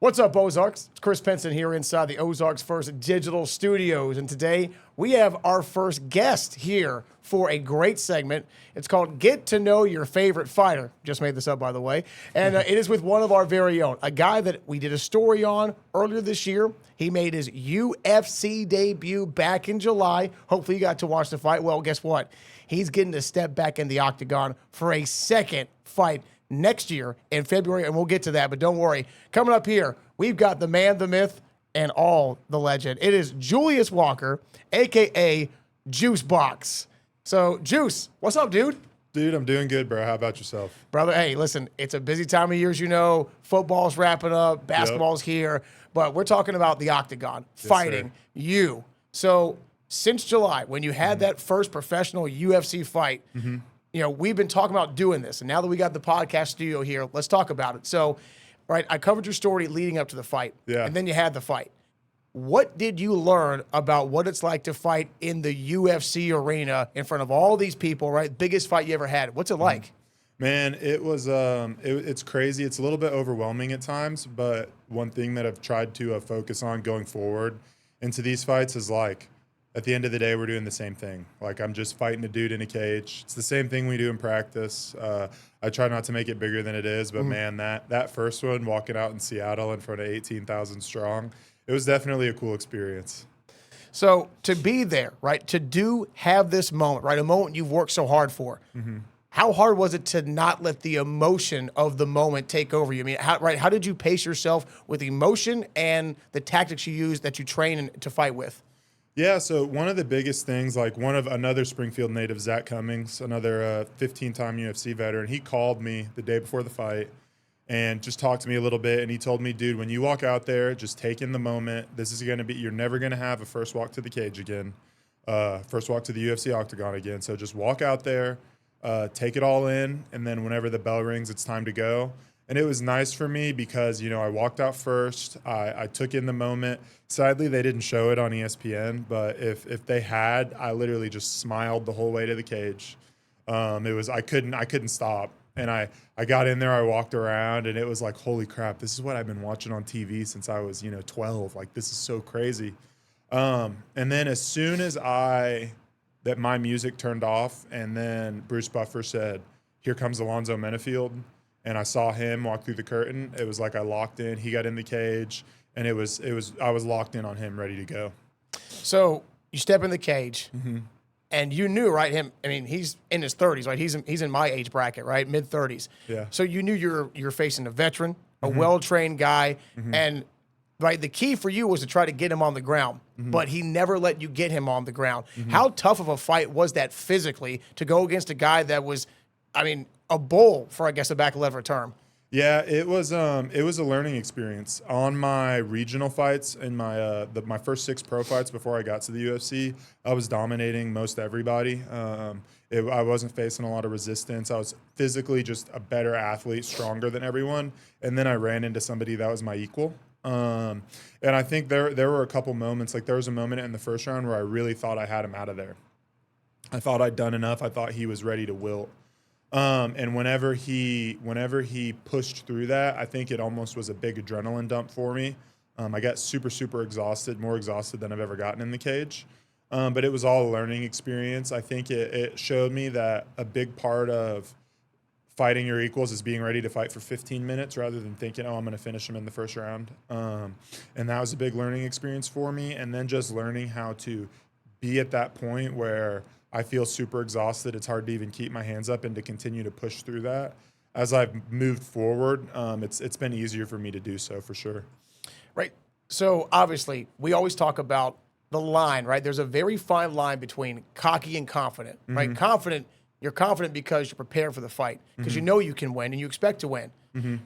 What's up, Ozarks? It's Chris Penson here inside the Ozarks First Digital Studios. And today we have our first guest here for a great segment. It's called Get to Know Your Favorite Fighter. Just made this up, by the way. And it is with one of our very own, a guy that we did a story on earlier this year. He made his UFC debut back in July. Hopefully you got to watch the fight. Well, guess what? He's getting to step back in the Octagon for a second fight next year in February, and we'll get to that, but don't worry. Coming up here, we've got the man, the myth, and all the legend. It is Julius Walker, a.k.a. Juice Box. So, Juice, what's up, dude? Dude, I'm doing good, bro. How about yourself? Brother, hey, listen, it's a busy time of year, as you know. Football's wrapping up, basketball's here, but we're talking about the Octagon, fighting you. So, since July, when you had that first professional UFC fight, you know, we've been talking about doing this, and now that we got the podcast studio here, let's talk about it. So, right, I covered your story leading up to the fight, and then you had the fight. What did you learn about what it's like to fight in the UFC arena in front of all these people, right? Biggest fight you ever had. What's it like? Man, it was it's crazy. It's a little bit overwhelming at times, but one thing that I've tried to focus on going forward into these fights is like, at the end of the day, we're doing the same thing. Like, I'm just fighting a dude in a cage. It's the same thing we do in practice. I try not to make it bigger than it is, but man, that first one, walking out in Seattle in front of 18,000 strong, it was definitely a cool experience. So to be there, right, to have this moment, right, a moment you've worked so hard for, how hard was it to not let the emotion of the moment take over you? I mean, how did you pace yourself with emotion and the tactics you use that you train to fight with? Yeah, so one of the biggest things, like another Springfield native, Zach Cummings, another 15-time UFC veteran, he called me the day before the fight and just talked to me a little bit. And he told me, dude, when you walk out there, just take in the moment. This is going to be, you're never going to have a first walk to the cage again, first walk to the UFC Octagon again. So just walk out there, take it all in, and then whenever the bell rings, it's time to go. And it was nice for me because, you know, I walked out first. I took in the moment. Sadly, they didn't show it on ESPN, but if they had, I literally just smiled the whole way to the cage. I couldn't stop. And I got in there, I walked around, and it was like, holy crap, this is what I've been watching on TV since I was, 12. Like, this is so crazy. And then as soon as that my music turned off, and then Bruce Buffer said, "Here comes Alonzo Menafield," and I saw him walk through the curtain, it was like I locked in. He got in the cage, and I was locked in on him, ready to go. So you step in the cage, and you knew, right? He's in his 30s, right? He's in my age bracket, right? Mid-30s. Yeah. So you knew you're facing a veteran, a well-trained guy, and right, the key for you was to try to get him on the ground, but he never let you get him on the ground. How tough of a fight was that physically to go against a guy that was, a bull, for I guess a back lever term? Yeah, it was a learning experience. On my regional fights and my first 6 pro fights before I got to the UFC, I was dominating most everybody. I wasn't facing a lot of resistance. I was physically just a better athlete, stronger than everyone. And then I ran into somebody that was my equal. And I think there were a couple moments, like there was a moment in the first round where I really thought I had him out of there. I thought I'd done enough. I thought he was ready to wilt. And whenever he pushed through that, I think it almost was a big adrenaline dump for me. I got super, super exhausted, more exhausted than I've ever gotten in the cage. But it was all a learning experience. I think it showed me that a big part of fighting your equals is being ready to fight for 15 minutes rather than thinking, I'm going to finish him in the first round. And that was a big learning experience for me. And then just learning how to be at that point where I feel super exhausted. It's hard to even keep my hands up and to continue to push through that. As I've moved forward, it's been easier for me to do so, for sure. Right. So obviously, we always talk about the line, right? There's a very fine line between cocky and confident, right? Confident, you're confident because you're prepared for the fight, because you know you can win and you expect to win.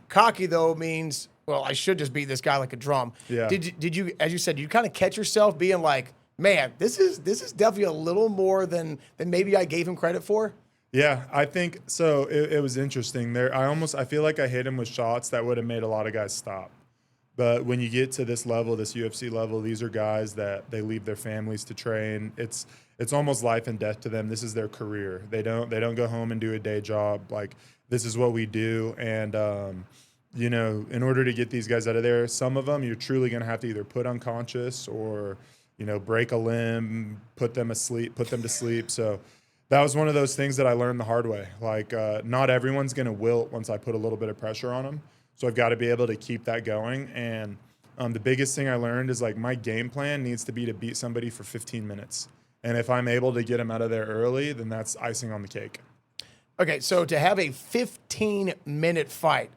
Cocky, though, means, well, I should just beat this guy like a drum. Yeah. Did you, as you said, you kind of catch yourself being like, man, this is definitely a little more than maybe I gave him credit for? Yeah, I think so. It was interesting there. I feel like I hit him with shots that would have made a lot of guys stop. But when you get to this level, this UFC level, these are guys that they leave their families to train. It's almost life and death to them. This is their career. They don't go home and do a day job. Like, this is what we do. And you know, in order to get these guys out of there, some of them you're truly going to have to either put unconscious or, you know, break a limb, put them to sleep. So that was one of those things that I learned the hard way. Like, not everyone's going to wilt once I put a little bit of pressure on them. So I've got to be able to keep that going. And the biggest thing I learned is, like, my game plan needs to be to beat somebody for 15 minutes. And if I'm able to get them out of there early, then that's icing on the cake. Okay, so to have a 15-minute fight,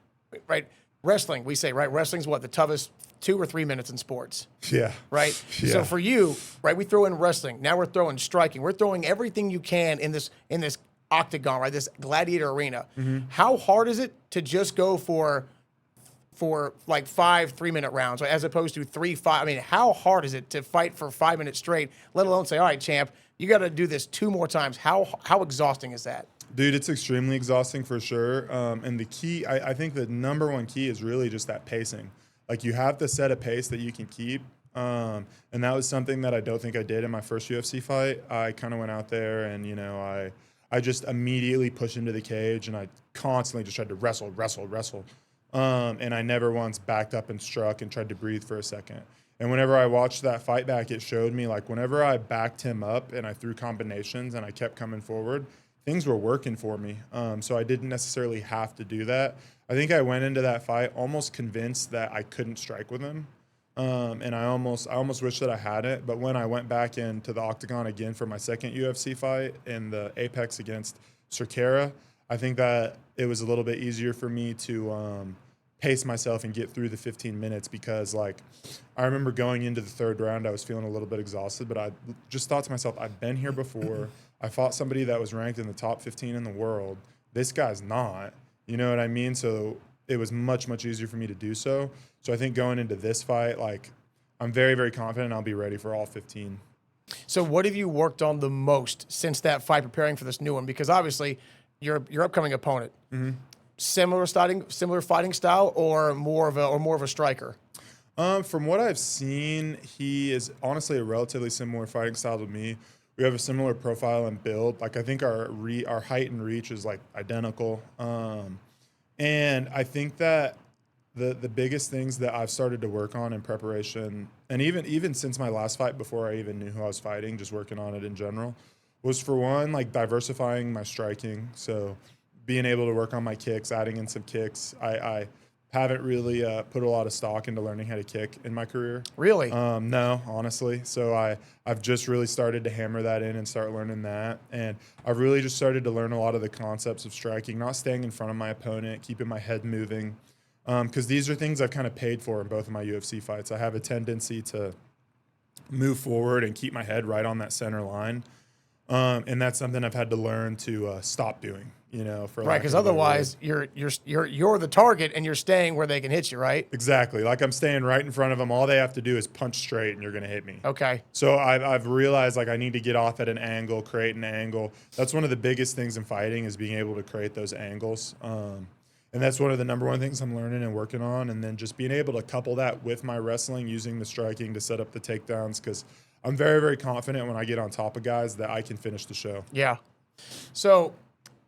right? Wrestling, we say, right? Wrestling's what, the toughest 2 or 3 minutes in sports. Yeah. Right? Yeah. So for you, right, we throw in wrestling. Now we're throwing striking. We're throwing everything you can in this octagon, right? This gladiator arena. How hard is it to just go for like 5 3-minute rounds, right, as opposed to 3 5? I mean, how hard is it to fight for 5 minutes straight, let alone say, all right, champ, you got to do this 2 more times? How exhausting is that? Dude, it's extremely exhausting for sure. And the key, I think the number one key is really just that pacing. Like, you have to set a pace that you can keep. And that was something that I don't think I did in my first UFC fight. I kind of went out there and, you know, I just immediately pushed into the cage and I constantly just tried to wrestle. And I never once backed up and struck and tried to breathe for a second. And whenever I watched that fight back, it showed me, like, whenever I backed him up and I threw combinations and I kept coming forward, things were working for me. So I didn't necessarily have to do that. I think I went into that fight almost convinced that I couldn't strike with him. And I almost wish that I hadn't. But when I went back into the Octagon again for my second UFC fight in the Apex against Cerquera, I think that it was a little bit easier for me to pace myself and get through the 15 minutes because, like, I remember going into the third round, I was feeling a little bit exhausted, but I just thought to myself, I've been here before. I fought somebody that was ranked in the top 15 in the world. This guy's not. You know what I mean? So it was much, much easier for me to do so. So I think going into this fight, like, I'm very, very confident I'll be ready for all 15. So what have you worked on the most since that fight, preparing for this new one? Because obviously your upcoming opponent, similar fighting style, or more of a striker? From what I've seen, he is honestly a relatively similar fighting style to me. We have a similar profile and build. Like, I think our height and reach is, like, identical. And I think that the biggest things that I've started to work on in preparation, and even since my last fight, before I even knew who I was fighting, just working on it in general, was, for one, like, diversifying my striking. So being able to work on my kicks, adding in some kicks. I haven't really put a lot of stock into learning how to kick in my career. Really? No, honestly. So I've just really started to hammer that in and start learning that. And I've really just started to learn a lot of the concepts of striking, not staying in front of my opponent, keeping my head moving. Because these are things I've kind of paid for in both of my UFC fights. I have a tendency to move forward and keep my head right on that center line. And that's something I've had to learn to stop doing, you know, for Right, because otherwise you're the target and you're staying where they can hit you, right? Exactly. Like, I'm staying right in front of them. All they have to do is punch straight and you're going to hit me. Okay. So I've realized, like, I need to get off at an angle, create an angle. That's one of the biggest things in fighting, is being able to create those angles. And that's one of the number one things I'm learning and working on. And then just being able to couple that with my wrestling, using the striking to set up the takedowns, because I'm very, very confident when I get on top of guys that I can finish the show. Yeah. So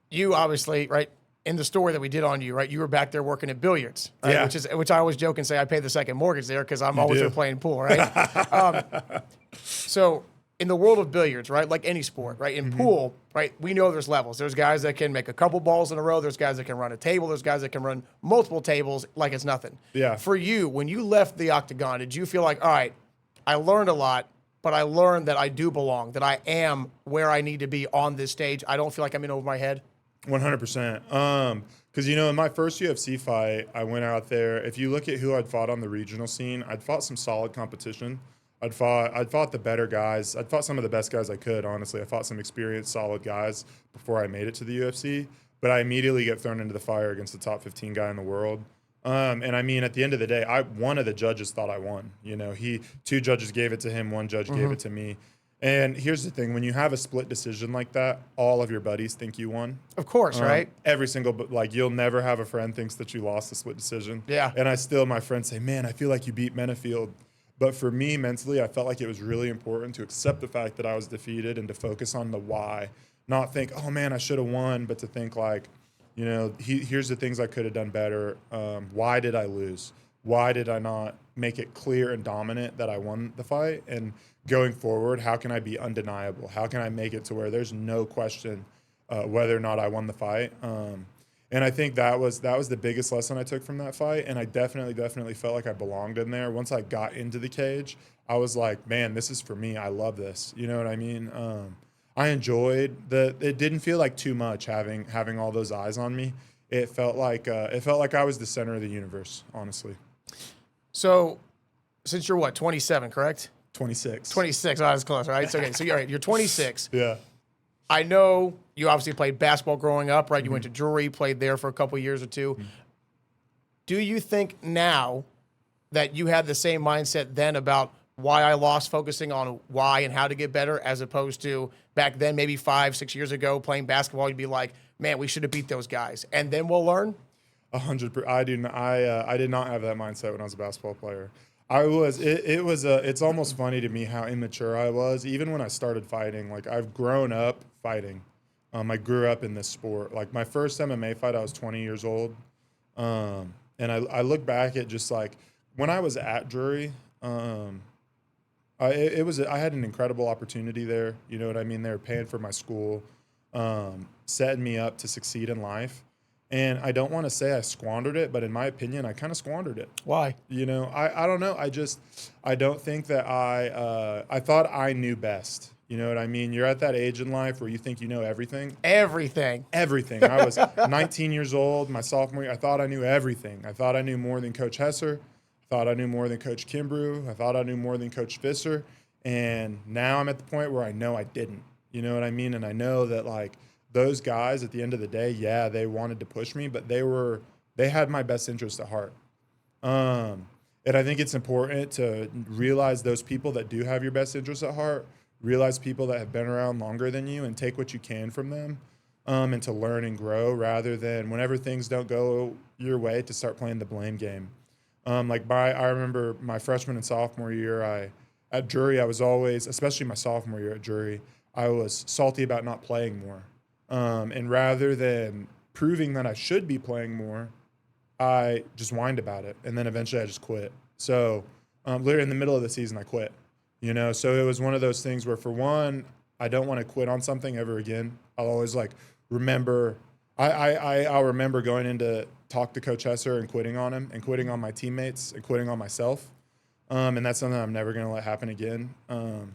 you obviously, right, in the story that we did on you, right, you were back there working at billiards, right? Yeah. Which I always joke and say I pay the second mortgage there because I'm always there playing pool, right? So in the world of billiards, right, like any sport, right, in pool, right, we know there's levels. There's guys that can make a couple balls in a row. There's guys that can run a table. There's guys that can run multiple tables like it's nothing. Yeah. For you, when you left the Octagon, did you feel like, all right, I learned a lot, but I learned that I do belong, that I am where I need to be on this stage? I don't feel like I'm in over my head? 100%. Because, you know, in my first UFC fight, I went out there. If you look at who I'd fought on the regional scene, I'd fought some solid competition. I'd fought the better guys. I'd fought some of the best guys I could, honestly. I fought some experienced, solid guys before I made it to the UFC. But I immediately get thrown into the fire against the top 15 guy in the world. And I mean, at the end of the day, one of the judges thought I won. You know, two judges gave it to him, one judge gave it to me. And here's the thing: when you have a split decision like that, all of your buddies think you won. Of course, right? Every single, like, you'll never have a friend thinks that you lost a split decision. Yeah. And my friends say, man, I feel like you beat Menafield. But for me, mentally, I felt like it was really important to accept the fact that I was defeated and to focus on the why. Not think, oh man, I should have won, but to think, like, You know, here's the things I could have done better. Why did I lose? Why did I not make it clear and dominant that I won the fight? And going forward, how can I be undeniable? How can I make it to where there's no question whether or not I won the fight? And I think that was the biggest lesson I took from that fight. And I definitely felt like I belonged in there. Once I got into the cage, I was like, man, this is for me. I love this. You know what I mean? I enjoyed it didn't feel like too much having all those eyes on me. It felt like I was the center of the universe, honestly. So, since you're what, 27, correct? 26. 26. Oh, that's close, right? So, okay, so you're right. You're 26. Yeah. I know you obviously played basketball growing up, right? You went to Drury, played there for a couple years or two. Do you think now that you had the same mindset then about why I lost, focusing on why and how to get better, as opposed to back then, maybe 5-6 years ago, playing basketball, you'd be like, man, we should have beat those guys, and then we'll learn? 100%. I did not have that mindset when I was a basketball player. It's almost funny to me how immature I was, even when I started fighting. Like, I've grown up fighting. I grew up in this sport. Like, my first MMA fight, I was 20 years old. And I look back at just like when I was at Drury, I had an incredible opportunity there. You know what I mean? They were paying for my school, setting me up to succeed in life. And I don't want to say I squandered it, but in my opinion, I kind of squandered it. Why? You know, I don't know. I don't think that I thought I knew best. You know what I mean? You're at that age in life where you think you know everything. Everything. Everything. I was 19 years old, my sophomore year. I thought I knew everything. I thought I knew more than Coach Hesser. I thought I knew more than Coach Kimbrough. I thought I knew more than Coach Visser. And now I'm at the point where I know I didn't. You know what I mean? And I know that, like, those guys at the end of the day, yeah, they wanted to push me, but they had my best interest at heart. And I think it's important to realize those people that do have your best interest at heart, realize people that have been around longer than you, and take what you can from them, and to learn and grow, rather than whenever things don't go your way to start playing the blame game. I remember my freshman and sophomore year, at Drury, I was always, especially my sophomore year at Drury, I was salty about not playing more. And rather than proving that I should be playing more, I just whined about it. And then eventually I just quit. So literally in the middle of the season, I quit. You know, so it was one of those things where, for one, I don't want to quit on something ever again. I'll always remember. I'll remember going in to talk to Coach Hesser and quitting on him, and quitting on my teammates, and quitting on myself. And that's something I'm never going to let happen again. And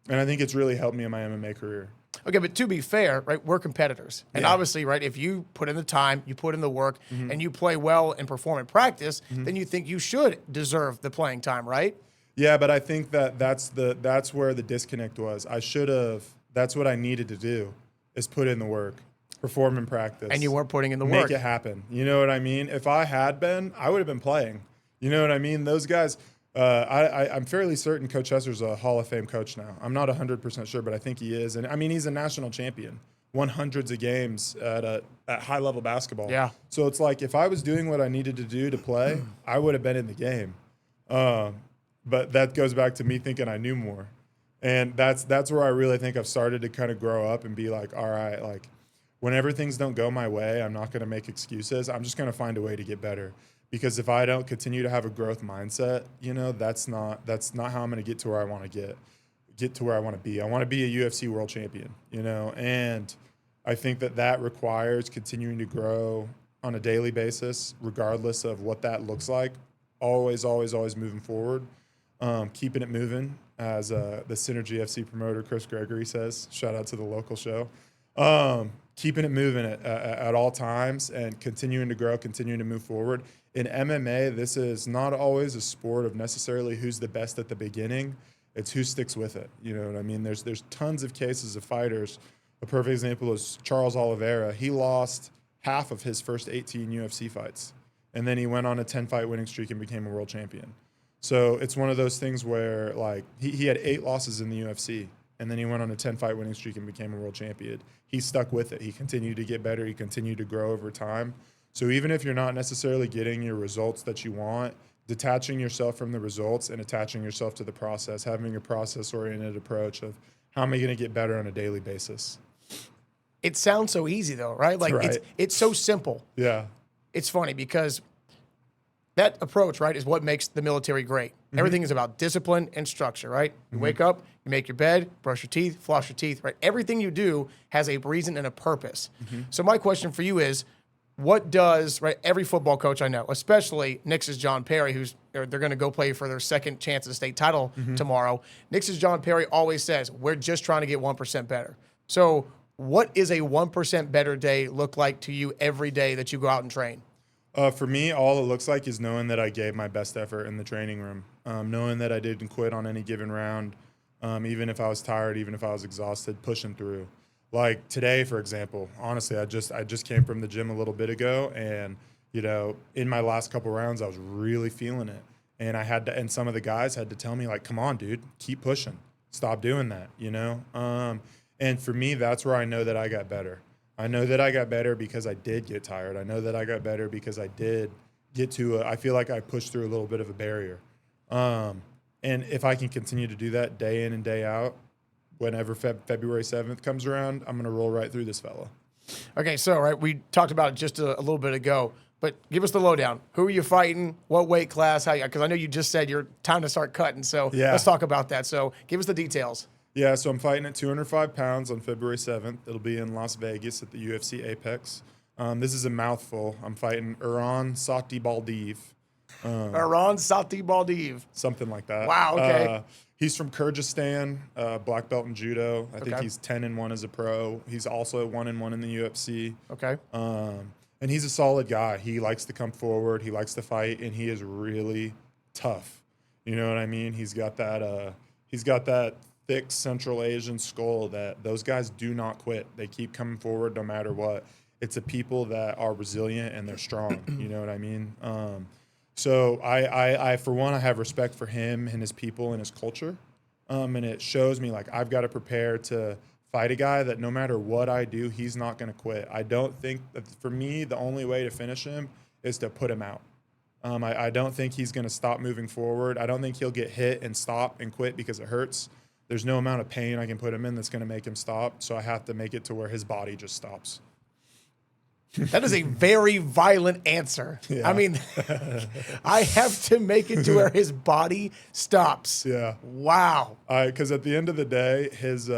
I think it's really helped me in my MMA career. Okay, but to be fair, right, we're competitors. And obviously, right, if you put in the time, you put in the work, and you play well and perform in practice, then you think you should deserve the playing time, right? Yeah, but I think that's where the disconnect was. That's what I needed to do, is put in the work, perform in practice. And you weren't putting in the work. Make it happen. You know what I mean? If I had been, I would have been playing. You know what I mean? Those guys, I'm fairly certain Coach Hesser's a Hall of Fame coach now. I'm not 100% sure, but I think he is. And I mean, he's a national champion, won hundreds of games at high level basketball. Yeah. So it's like, if I was doing what I needed to do to play, I would have been in the game. But that goes back to me thinking I knew more. And that's where I really think I've started to kind of grow up and be like, all right, like, whenever things don't go my way, I'm not going to make excuses. I'm just going to find a way to get better. Because if I don't continue to have a growth mindset, you know, that's not how I'm going to get to where I want to get to where I want to be. I want to be a UFC world champion, you know, and I think that requires continuing to grow on a daily basis, regardless of what that looks like. Always moving forward, keeping it moving, as the Synergy FC promoter Chris Gregory says. Shout out to the local show. Keeping it moving at all times, and continuing to grow, continuing to move forward. In MMA, this is not always a sport of necessarily who's the best at the beginning. It's who sticks with it. You know what I mean? There's tons of cases of fighters. A perfect example is Charles Oliveira. He lost half of his first 18 UFC fights, and then he went on a 10-fight winning streak and became a world champion. So it's one of those things where, like, he had 8 losses in the UFC, and then he went on a 10-fight winning streak and became a world champion. He stuck with it. He continued to get better. He continued to grow over time. So even if you're not necessarily getting your results that you want, detaching yourself from the results and attaching yourself to the process, having a process-oriented approach of how am I going to get better on a daily basis. It sounds so easy though, right? Like Right. it's so simple. Yeah. It's funny because that approach, right, is what makes the military great. Everything is about discipline and structure, right? You wake up, you make your bed, brush your teeth, floss your teeth, right? Everything you do has a reason and a purpose. So my question for you is, what does, right, every football coach I know, especially Knicks' John Perry, they're going to go play for their second chance at the state title tomorrow. Knicks' John Perry always says, we're just trying to get 1% better. So what is a 1% better day look like to you every day that you go out and train? For me, all it looks like is knowing that I gave my best effort in the training room, knowing that I didn't quit on any given round, even if I was tired, even if I was exhausted, pushing through. Like today, for example, honestly, I just came from the gym a little bit ago, and in my last couple rounds, I was really feeling it, and and some of the guys had to tell me like, "Come on, dude, keep pushing, stop doing that," And for me, that's where I know that I got better. I know that I got better because I did get tired. I know that I got better because I did get to I feel like I pushed through a little bit of a barrier. And if I can continue to do that day in and day out, whenever February 7th comes around, I'm going to roll right through this fella. Okay, so, right, we talked about it just a little bit ago, but give us the lowdown. Who are you fighting? What weight class? How? Because I know you just said you're time to start cutting, so Yeah. let's talk about that. So give us the details. Yeah, so I'm fighting at 205 pounds on February 7th. It'll be in Las Vegas at the UFC Apex. This is a mouthful. I'm fighting Iran Sati Baldiv. Iran Sati Baldiv. Something like that. Wow, okay. He's from Kyrgyzstan, black belt in judo. I think Okay. he's 10-1 as a pro. He's also 1-1 in the UFC. Okay. And he's a solid guy. He likes to come forward. He likes to fight, and he is really tough. You know what I mean? He's got that thick Central Asian skull that those guys do not quit. They keep coming forward no matter what. It's a people that are resilient and they're strong. You know what I mean? So I for one, I have respect for him and his people and his culture. And it shows me like I've got to prepare to fight a guy that no matter what I do, he's not going to quit. I don't think that for me, the only way to finish him is to put him out. I don't think he's going to stop moving forward. I don't think he'll get hit and stop and quit because it hurts. There's no amount of pain I can put him in that's going to make him stop. So I have to make it to where his body just stops. That is a very violent answer. Yeah. I mean, I have to make it to where his body stops. Yeah. Wow. Because at the end of the day, his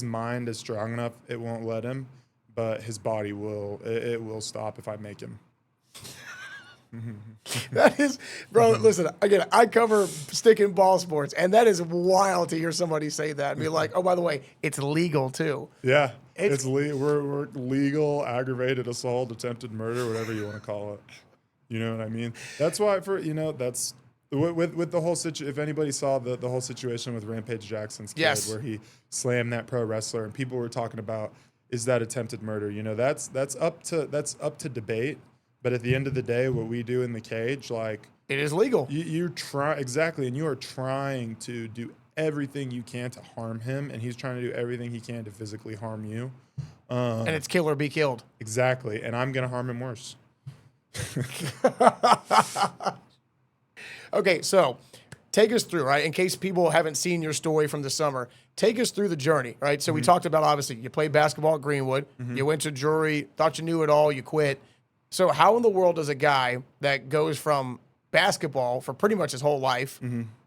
mind is strong enough; it won't let him, but his body will. It will stop if I make him. That is, bro, listen, again, I cover stick and ball sports, and that is wild to hear somebody say that and be like, oh, by the way, it's legal too. Yeah. We're legal, aggravated assault, attempted murder, whatever you want to call it. You know what I mean? That's why that's with the whole situation. If anybody saw the whole situation with Rampage Jackson's kid, Yes. where he slammed that pro wrestler, and people were talking about, is that attempted murder? That's up to debate. But at the end of the day, what we do in the cage, like It is legal. you try exactly, and you are trying to do everything you can to harm him, and he's trying to do everything he can to physically harm you. And it's kill or be killed. Exactly, and I'm gonna harm him worse. Okay, so take us through, right? In case people haven't seen your story from the summer, take us through the journey, right? So we talked about, obviously, you played basketball at Greenwood, you went to jury, thought you knew it all, you quit. So how in the world does a guy that goes from basketball for pretty much his whole life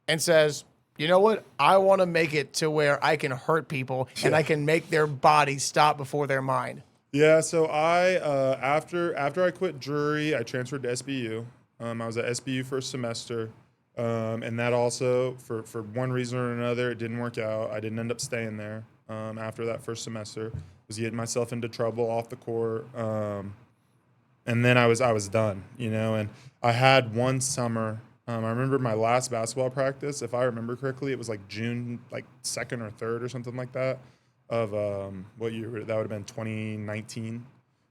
and says, you know what, I want to make it to where I can hurt people and I can make their body stop before their mind? Yeah, so I after I quit jury, I transferred to SBU. I was at SBU for a semester, and that also for one reason or another it didn't work out. I didn't end up staying there after that first semester. I was getting myself into trouble off the court, and then I was done, And I had one summer. I remember my last basketball practice. If I remember correctly, it was like June, like 2nd or 3rd or something like that. Of what year? That would have been 2019.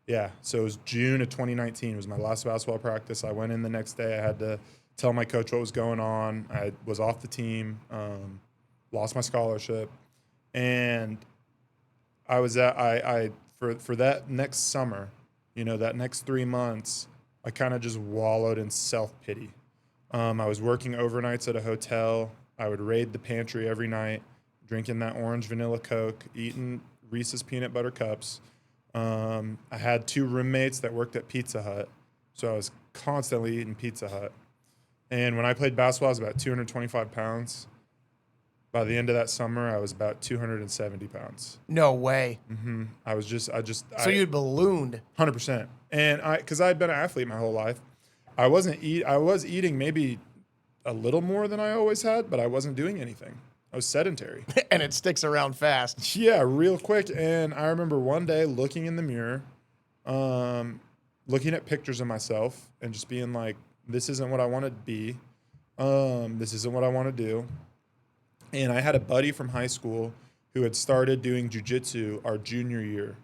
Yeah, so it was June of 2019 was my last basketball practice. I went in the next day. I had to tell my coach what was going on. I was off the team, lost my scholarship, and I was for that next summer, that next 3 months, I kind of just wallowed in self-pity. I was working overnights at a hotel. I would raid the pantry every night, drinking that orange vanilla Coke, eating Reese's peanut butter cups. I had 2 roommates that worked at Pizza Hut, so I was constantly eating Pizza Hut. And when I played basketball, I was about 225 pounds. By the end of that summer, I was about 270 pounds. No way. I was just, So you'd ballooned. 100%. And because I had been an athlete my whole life, I was eating maybe a little more than I always had, but I wasn't doing anything. I was sedentary. And it sticks around fast. Yeah, real quick. And I remember one day looking in the mirror, looking at pictures of myself and just being like, this isn't what I want to be. This isn't what I want to do. And I had a buddy from high school who had started doing jiu-jitsu our junior year.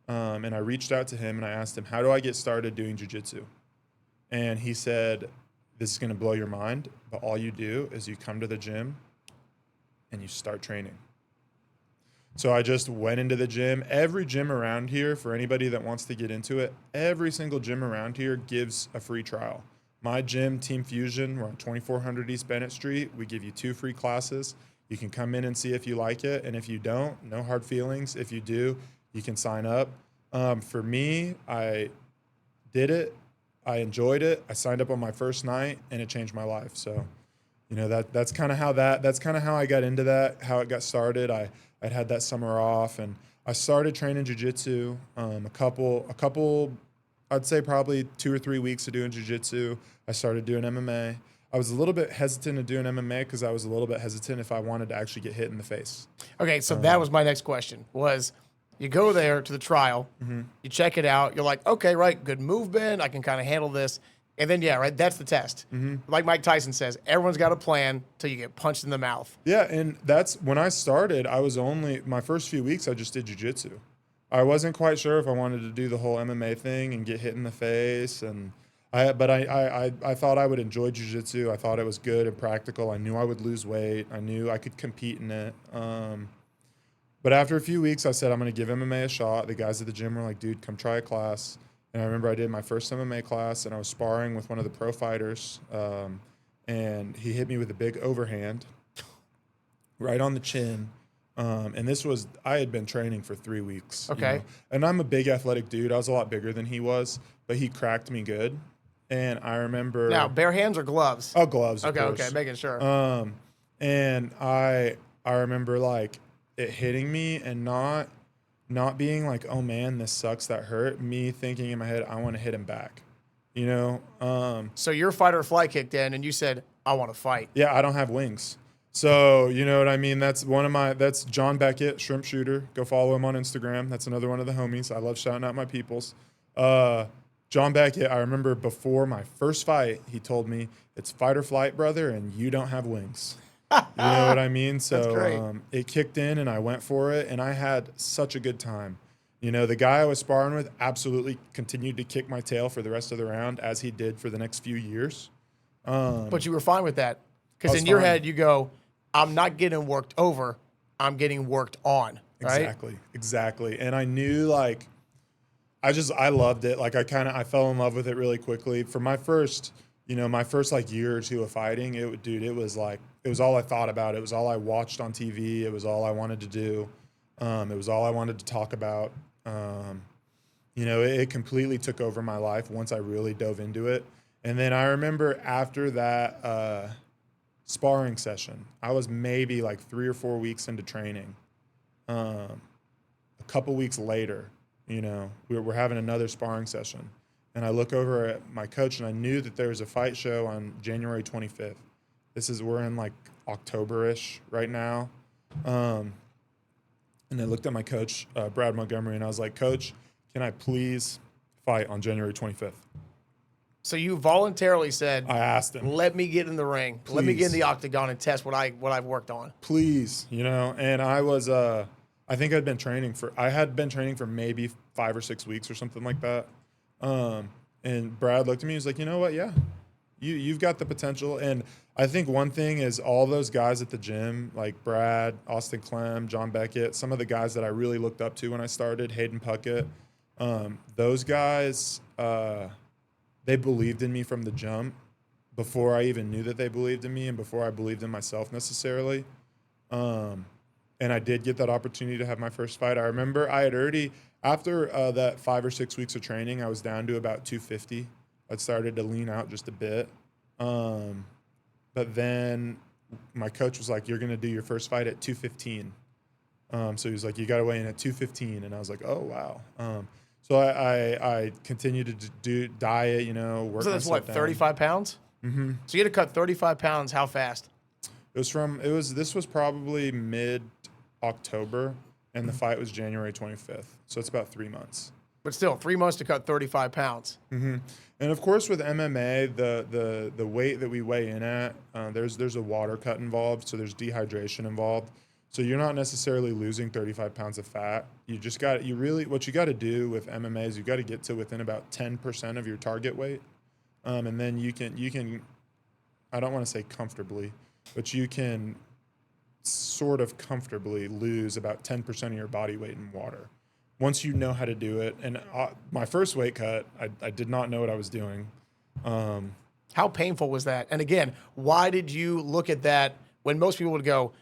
And I reached out to him and I asked him, how do I get started doing jiu-jitsu? And he said, this is going to blow your mind, but all you do is you come to the gym and you start training. So I just went into the gym. Every gym around here, for anybody that wants to get into it, every single gym around here gives a free trial. My gym, Team Fusion, we're on 2400 East Bennett Street. We give you 2 free classes. You can come in and see if you like it. And if you don't, no hard feelings. If you do, you can sign up. For me, I did it. I enjoyed it. I signed up on my first night and it changed my life. So, you know, that's kind of how I got into that, how it got started. I'd had that summer off and I started training jiu-jitsu, a couple, I'd say probably 2 or 3 weeks of doing jiu-jitsu. I started doing MMA. I was a little bit hesitant of doing MMA because I was a little bit hesitant if I wanted to actually get hit in the face. Okay, so that was my next question, was you go there to the trial, you check it out, you're like, okay, right, good movement, I can kind of handle this. And then, yeah, right, that's the test. Like Mike Tyson says, everyone's got a plan till you get punched in the mouth. Yeah, and that's when I started, my first few weeks, I just did jiu-jitsu. I wasn't quite sure if I wanted to do the whole MMA thing and get hit in the face. But I thought I would enjoy jiu-jitsu. I thought it was good and practical. I knew I would lose weight. I knew I could compete in it. But after a few weeks, I said, I'm going to give MMA a shot. The guys at the gym were like, dude, come try a class. And I remember I did my first MMA class, and I was sparring with one of the pro fighters. And he hit me with a big overhand right on the chin. And I had been training for 3 weeks. Okay. You know? And I'm a big athletic dude. I was a lot bigger than he was, but he cracked me good. And I remember. Now, bare hands or gloves? Oh, gloves. Of course. Okay, making sure. And I remember like it hitting me and not being like, oh man, this sucks, that hurt. Me thinking in my head, I want to hit him back. You know? So your fight or flight kicked in and you said, I want to fight. Yeah, I don't have wings. So, you know what I mean? That's John Beckett, shrimp shooter. Go follow him on Instagram. That's another one of the homies. I love shouting out my peoples. John Beckett, I remember before my first fight, he told me, it's fight or flight, brother, and you don't have wings. You know what I mean? So it kicked in and I went for it and I had such a good time. You know, the guy I was sparring with absolutely continued to kick my tail for the rest of the round, as he did for the next few years. But you were fine with that. Because in your head, you go, I'm not getting worked over, I'm getting worked on. Right? Exactly. And I knew, like, I loved it. Like, I fell in love with it really quickly. For my first like year or two of fighting, it was all I thought about. It was all I watched on TV. It was all I wanted to do. It was all I wanted to talk about. You know, it completely took over my life once I really dove into it. And then I remember after that sparring session, I was maybe like 3 or 4 weeks into training. A couple weeks later, you know, we're having another sparring session. And I look over at my coach, and I knew that there was a fight show on January 25th. We're in like October-ish right now. And I looked at my coach, Brad Montgomery, and I was like, Coach, can I please fight on January 25th? So you voluntarily said, I asked him, let me get in the ring. Please. Let me get in the octagon and test what I've worked on. Please, you know. And I was, I think I had been training for maybe 5 or 6 weeks or something like that. And Brad looked at me, he was like, you know what? Yeah, you've got the potential. And I think one thing is all those guys at the gym, like Brad, Austin Clem, John Beckett, some of the guys that I really looked up to when I started, Hayden Puckett, those guys, they believed in me from the jump before I even knew that they believed in me and before I believed in myself necessarily. and I did get that opportunity to have my first fight. I remember I had already, after that 5 or 6 weeks of training, I was down to about 250. I'd started to lean out just a bit. But then my coach was like, you're going to do your first fight at 215. So he was like, you got to weigh in at 215. And I was like, oh, wow. So I continued to do diet, work. So that's what, 35 pounds? Mm-hmm. So you had to cut 35 pounds. How fast? This was probably mid-October, and the fight was January 25th. So it's about 3 months. But still, 3 months to cut 35 pounds. Mm-hmm. And of course, with MMA, the weight that we weigh in at, there's a water cut involved, so there's dehydration involved. So you're not necessarily losing 35 pounds of fat. What you got to do with MMA is you got to get to within about 10% of your target weight, and then you can, I don't want to say comfortably, but you can sort of comfortably lose about 10% of your body weight in water once you know how to do it. And my first weight cut, I did not know what I was doing. How painful was that? And again, why did you look at that when most people would go,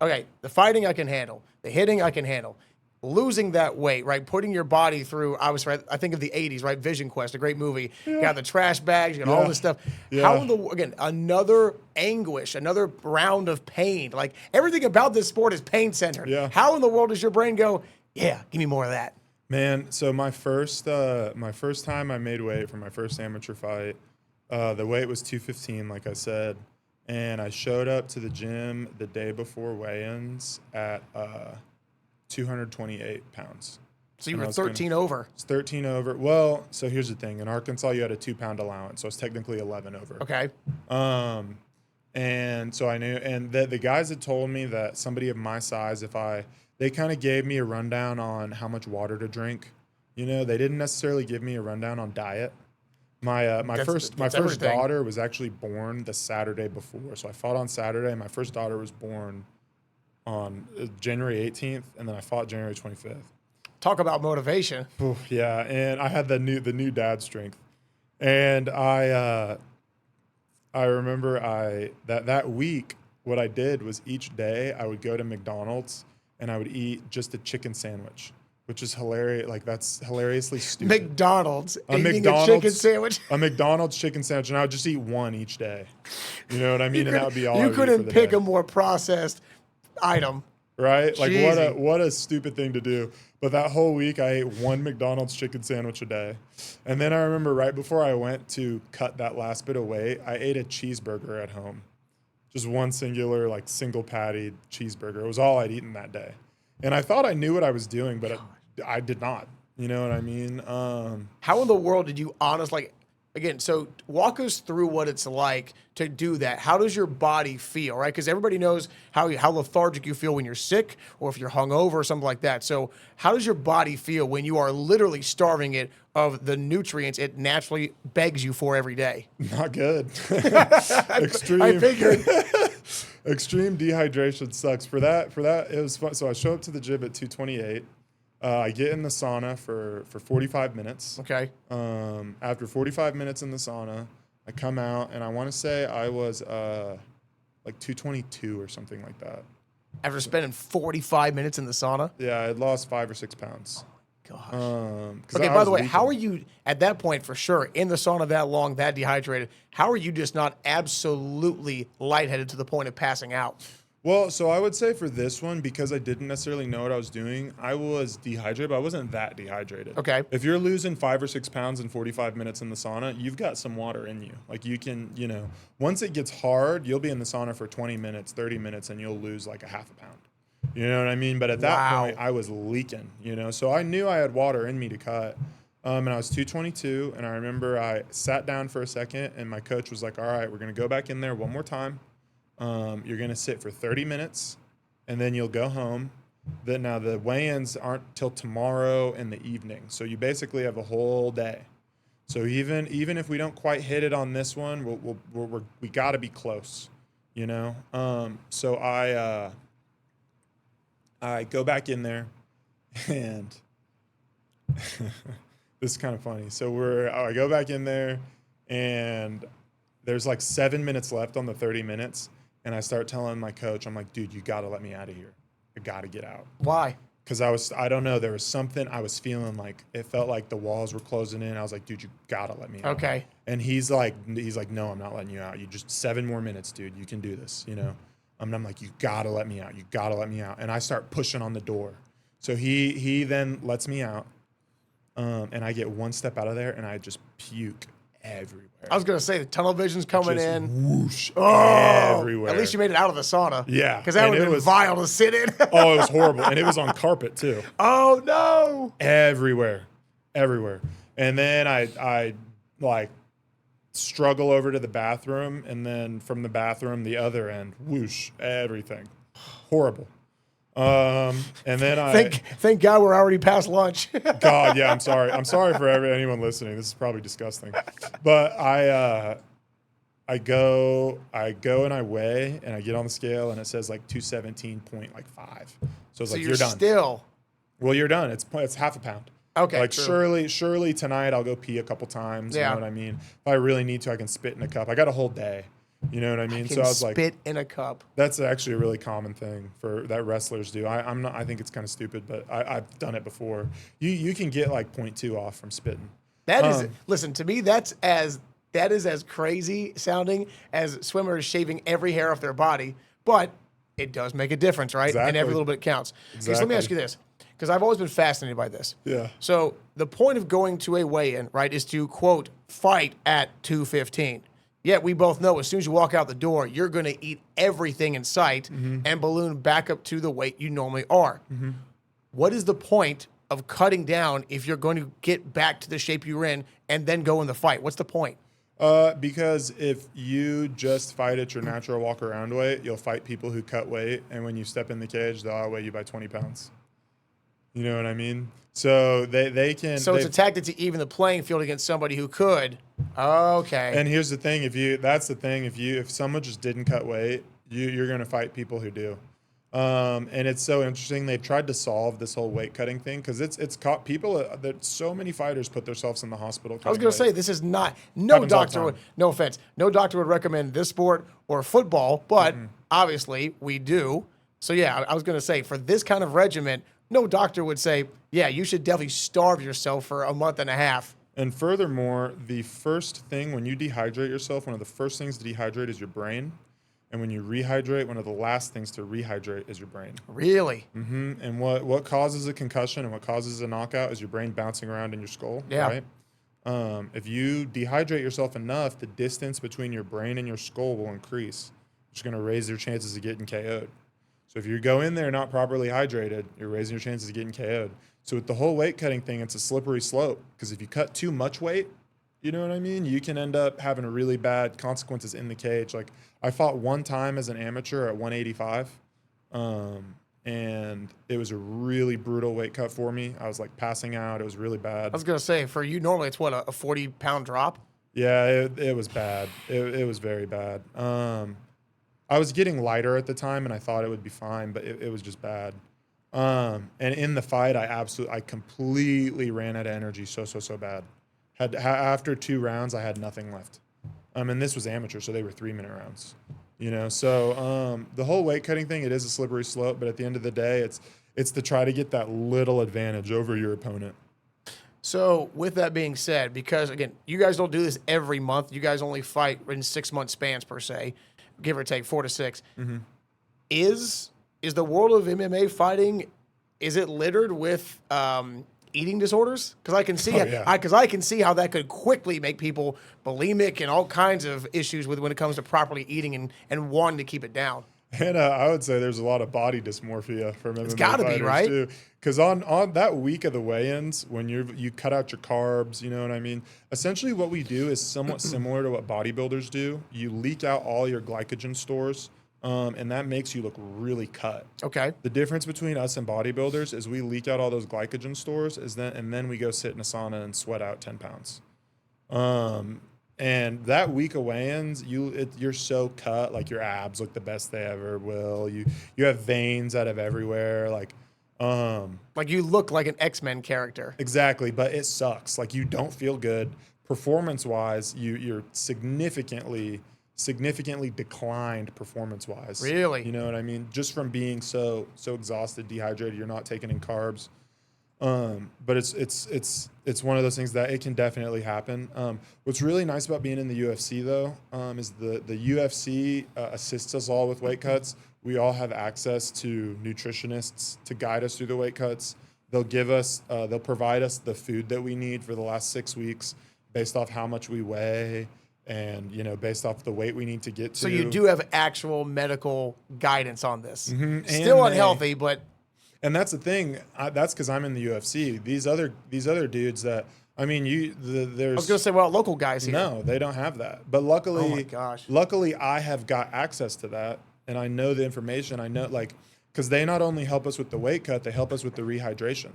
okay, the fighting I can handle, the hitting I can handle, losing that weight, right? Putting your body through, I think of the 80s, right? Vision Quest, a great movie. You got the trash bags, you got all this stuff. Yeah. How again, another anguish, another round of pain. Like everything about this sport is pain centered. Yeah. How in the world does your brain go, yeah, give me more of that? Man, so my first time I made weight for my first amateur fight, the weight was 215, like I said. And I showed up to the gym the day before weigh-ins at 228 pounds. So you were 13 over. It's 13 over. Well, so here's the thing. In Arkansas, you had a 2-pound allowance, so it's technically 11 over. Okay. And so I knew, and the guys had told me that somebody of my size, they kind of gave me a rundown on how much water to drink. They didn't necessarily give me a rundown on diet. My first daughter was actually born the Saturday before. So I fought on Saturday, and my first daughter was born on January 18th, and then I fought January 25th. Talk about motivation. Oof, yeah, and I had the new dad strength. And I remember that week what I did was each day I would go to McDonald's and I would eat just a chicken sandwich, which is hilarious. Like, that's hilariously stupid. McDonald's eating a chicken sandwich. A McDonald's chicken sandwich, and I would just eat one each day. You know what I mean? And that would be all. You couldn't pick a more processed item, right? Like, Jeezy. what a stupid thing to do. But that whole week, I ate one McDonald's chicken sandwich a day. And then I remember right before I went to cut that last bit of weight, I ate a cheeseburger at home. Just one single patty cheeseburger. It was all I'd eaten that day. And I thought I knew what I was doing, but I did not. You know what I mean? How in the world did you honestly, again, so walk us through what it's like to do that. How does your body feel, right? Because everybody knows how lethargic you feel when you're sick or if you're hungover or something like that. So how does your body feel when you are literally starving it of the nutrients it naturally begs you for every day? Not good. Extreme. I figured. Extreme dehydration sucks. For that, it was fun. So I show up to the gym at 228. I get in the sauna for 45 minutes. Okay. After 45 minutes in the sauna, I come out, and I want to say I was like 222 or something like that. After spending 45 minutes in the sauna? Yeah, I had lost 5 or 6 pounds. Gosh. Okay, by the way, how are you at that point for sure in the sauna that long, that dehydrated? How are you just not absolutely lightheaded to the point of passing out? Well, so I would say for this one, because I didn't necessarily know what I was doing, I was dehydrated, but I wasn't that dehydrated. Okay. If you're losing 5 or 6 pounds in 45 minutes in the sauna, you've got some water in you. Like, you can, once it gets hard, you'll be in the sauna for 20 minutes, 30 minutes, and you'll lose like a half a pound. You know what I mean? But at that point, I was leaking, So I knew I had water in me to cut. And I was 222, and I remember I sat down for a second, and my coach was like, all right, we're going to go back in there one more time. You're going to sit for 30 minutes, and then you'll go home. Now, the weigh-ins aren't till tomorrow in the evening, so you basically have a whole day. So even if we don't quite hit it on this one, we got to be close, So I go back in there, and this is kind of funny. So I go back in there, and there's like 7 minutes left on the 30 minutes. And I start telling my coach, I'm like, dude, you got to let me out of here. I got to get out. Why? Because I don't know, there was something I was feeling like it felt like the walls were closing in. I was like, dude, you gotta let me out. Okay. And he's like, no, I'm not letting you out. You just 7 more minutes, dude. You can do this, you know? And I'm like, you gotta let me out. You gotta let me out. And I start pushing on the door. So he then lets me out. And I get one step out of there and I just puke everywhere. I was going to say, the tunnel vision's coming Just in. whoosh everywhere. At least you made it out of the sauna. Yeah. Because that would have been vile to sit in. Oh, it was horrible. And it was on carpet too. Oh, no. Everywhere. And then I like struggle over to the bathroom, and then from the bathroom, the other end, whoosh, everything. Horrible. And then thank God we're already past lunch. God, yeah, I'm sorry. I'm sorry for anyone listening. This is probably disgusting. But I go and I weigh, and I get on the scale, and it says like 217.5. So it's like, you're done. Still. Well, you're done. It's half a pound. Okay. Like true. surely tonight I'll go pee a couple times. Yeah. You know what I mean? If I really need to, I can spit in a cup. I got a whole day. You know what I mean? So I was like, spit in a cup. that's actually a really common thing that wrestlers do. I think it's kind of stupid, but I've done it before. You can get like 0.2 off from spitting. That is, listen, to me, that is as crazy sounding as swimmers shaving every hair off their body, but it does make a difference, right? Exactly. And every little bit counts. Exactly. Okay, so let me ask you this, because I've always been fascinated by this. Yeah. So the point of going to a weigh-in, right, is to, quote, fight at 215. Yet we both know as soon as you walk out the door, you're going to eat everything in sight and balloon back up to the weight you normally are. What is the point of cutting down if you're going to get back to the shape you were in and then go in the fight? What's the point? Because if you just fight at your natural walk around weight, you'll fight people who cut weight, and when you step in the cage, they'll outweigh you by 20 pounds. You know what I mean? So they can. So it's a tactic to even the playing field against somebody who could. Okay. And here's the thing: if someone just didn't cut weight, you're going to fight people who do. And it's so interesting. They've tried to solve this whole weight cutting thing because it's caught people that so many fighters put themselves in the hospital. I was going to say, this is not, no doctor would, no offense, no doctor would recommend this sport or football, but obviously we do. So yeah, I was going to say, for this kind of regimen, no doctor would say, yeah, you should definitely starve yourself for a month and a half. And furthermore, the first thing when you dehydrate yourself, one of the first things to dehydrate is your brain. And when you rehydrate, one of the last things to rehydrate is your brain. Really? And what causes a concussion and what causes a knockout is your brain bouncing around in your skull. Yeah. Right? If you dehydrate yourself enough, the distance between your brain and your skull will increase, which is going to raise your chances of getting KO'd. So if you go in there not properly hydrated, you're raising your chances of getting KO'd. So with the whole weight cutting thing, it's a slippery slope because if you cut too much weight, you know what I mean? You can end up having really bad consequences in the cage. Like I fought one time as an amateur at 185, and it was a really brutal weight cut for me. I was like passing out. It was really bad. I was going to say, for you, normally it's what, a 40-pound drop? Yeah, it was bad. It was very bad. I was getting lighter at the time, and I thought it would be fine, but it was just bad. And in the fight, I completely ran out of energy so bad. After 2 rounds, I had nothing left. And this was amateur, so they were 3-minute rounds. You know, so the whole weight cutting thing, it is a slippery slope, but at the end of the day, it's to try to get that little advantage over your opponent. So with that being said, because again, you guys don't do this every month. You guys only fight in 6-month spans per se, give or take 4 to 6. Is the world of MMA fighting, is it littered with eating disorders? Because I can see I can see how that could quickly make people bulimic and all kinds of issues with when it comes to properly eating and wanting to keep it down. And I would say there's a lot of body dysmorphia from MMA It's got to be, right? too. Because on that week of the weigh-ins, when you cut out your carbs, you know what I mean? Essentially what we do is somewhat similar to what bodybuilders do. You leak out all your glycogen stores, and that makes you look really cut. Okay. The difference between us and bodybuilders is we leak out all those glycogen stores, and then we go sit in a sauna and sweat out 10 pounds. And that week of weigh-ins, you're so cut, like your abs look the best they ever will. You have veins out of everywhere, like you look like an X-Men character. Exactly, but it sucks. Like you don't feel good. Performance-wise, you're significantly significantly declined performance-wise. Really? You know what I mean? Just from being so exhausted, dehydrated, you're not taking in carbs. But it's one of those things that it can definitely happen. What's really nice about being in the UFC though, is the UFC assists us all with weight cuts. We all have access to nutritionists to guide us through the weight cuts. They'll provide us the food that we need for the last 6 weeks based off how much we weigh and, you know, based off the weight we need to get to. So you do have actual medical guidance on this. Mm-hmm. Still unhealthy, but. And that's the thing. That's because I'm in the UFC. These other dudes that, I mean, there's. I was gonna say, well, local guys here. No, they don't have that. But luckily, oh my gosh. Luckily, I have got access to that, and I know the information. I know, like, because they not only help us with the weight cut, they help us with the rehydration.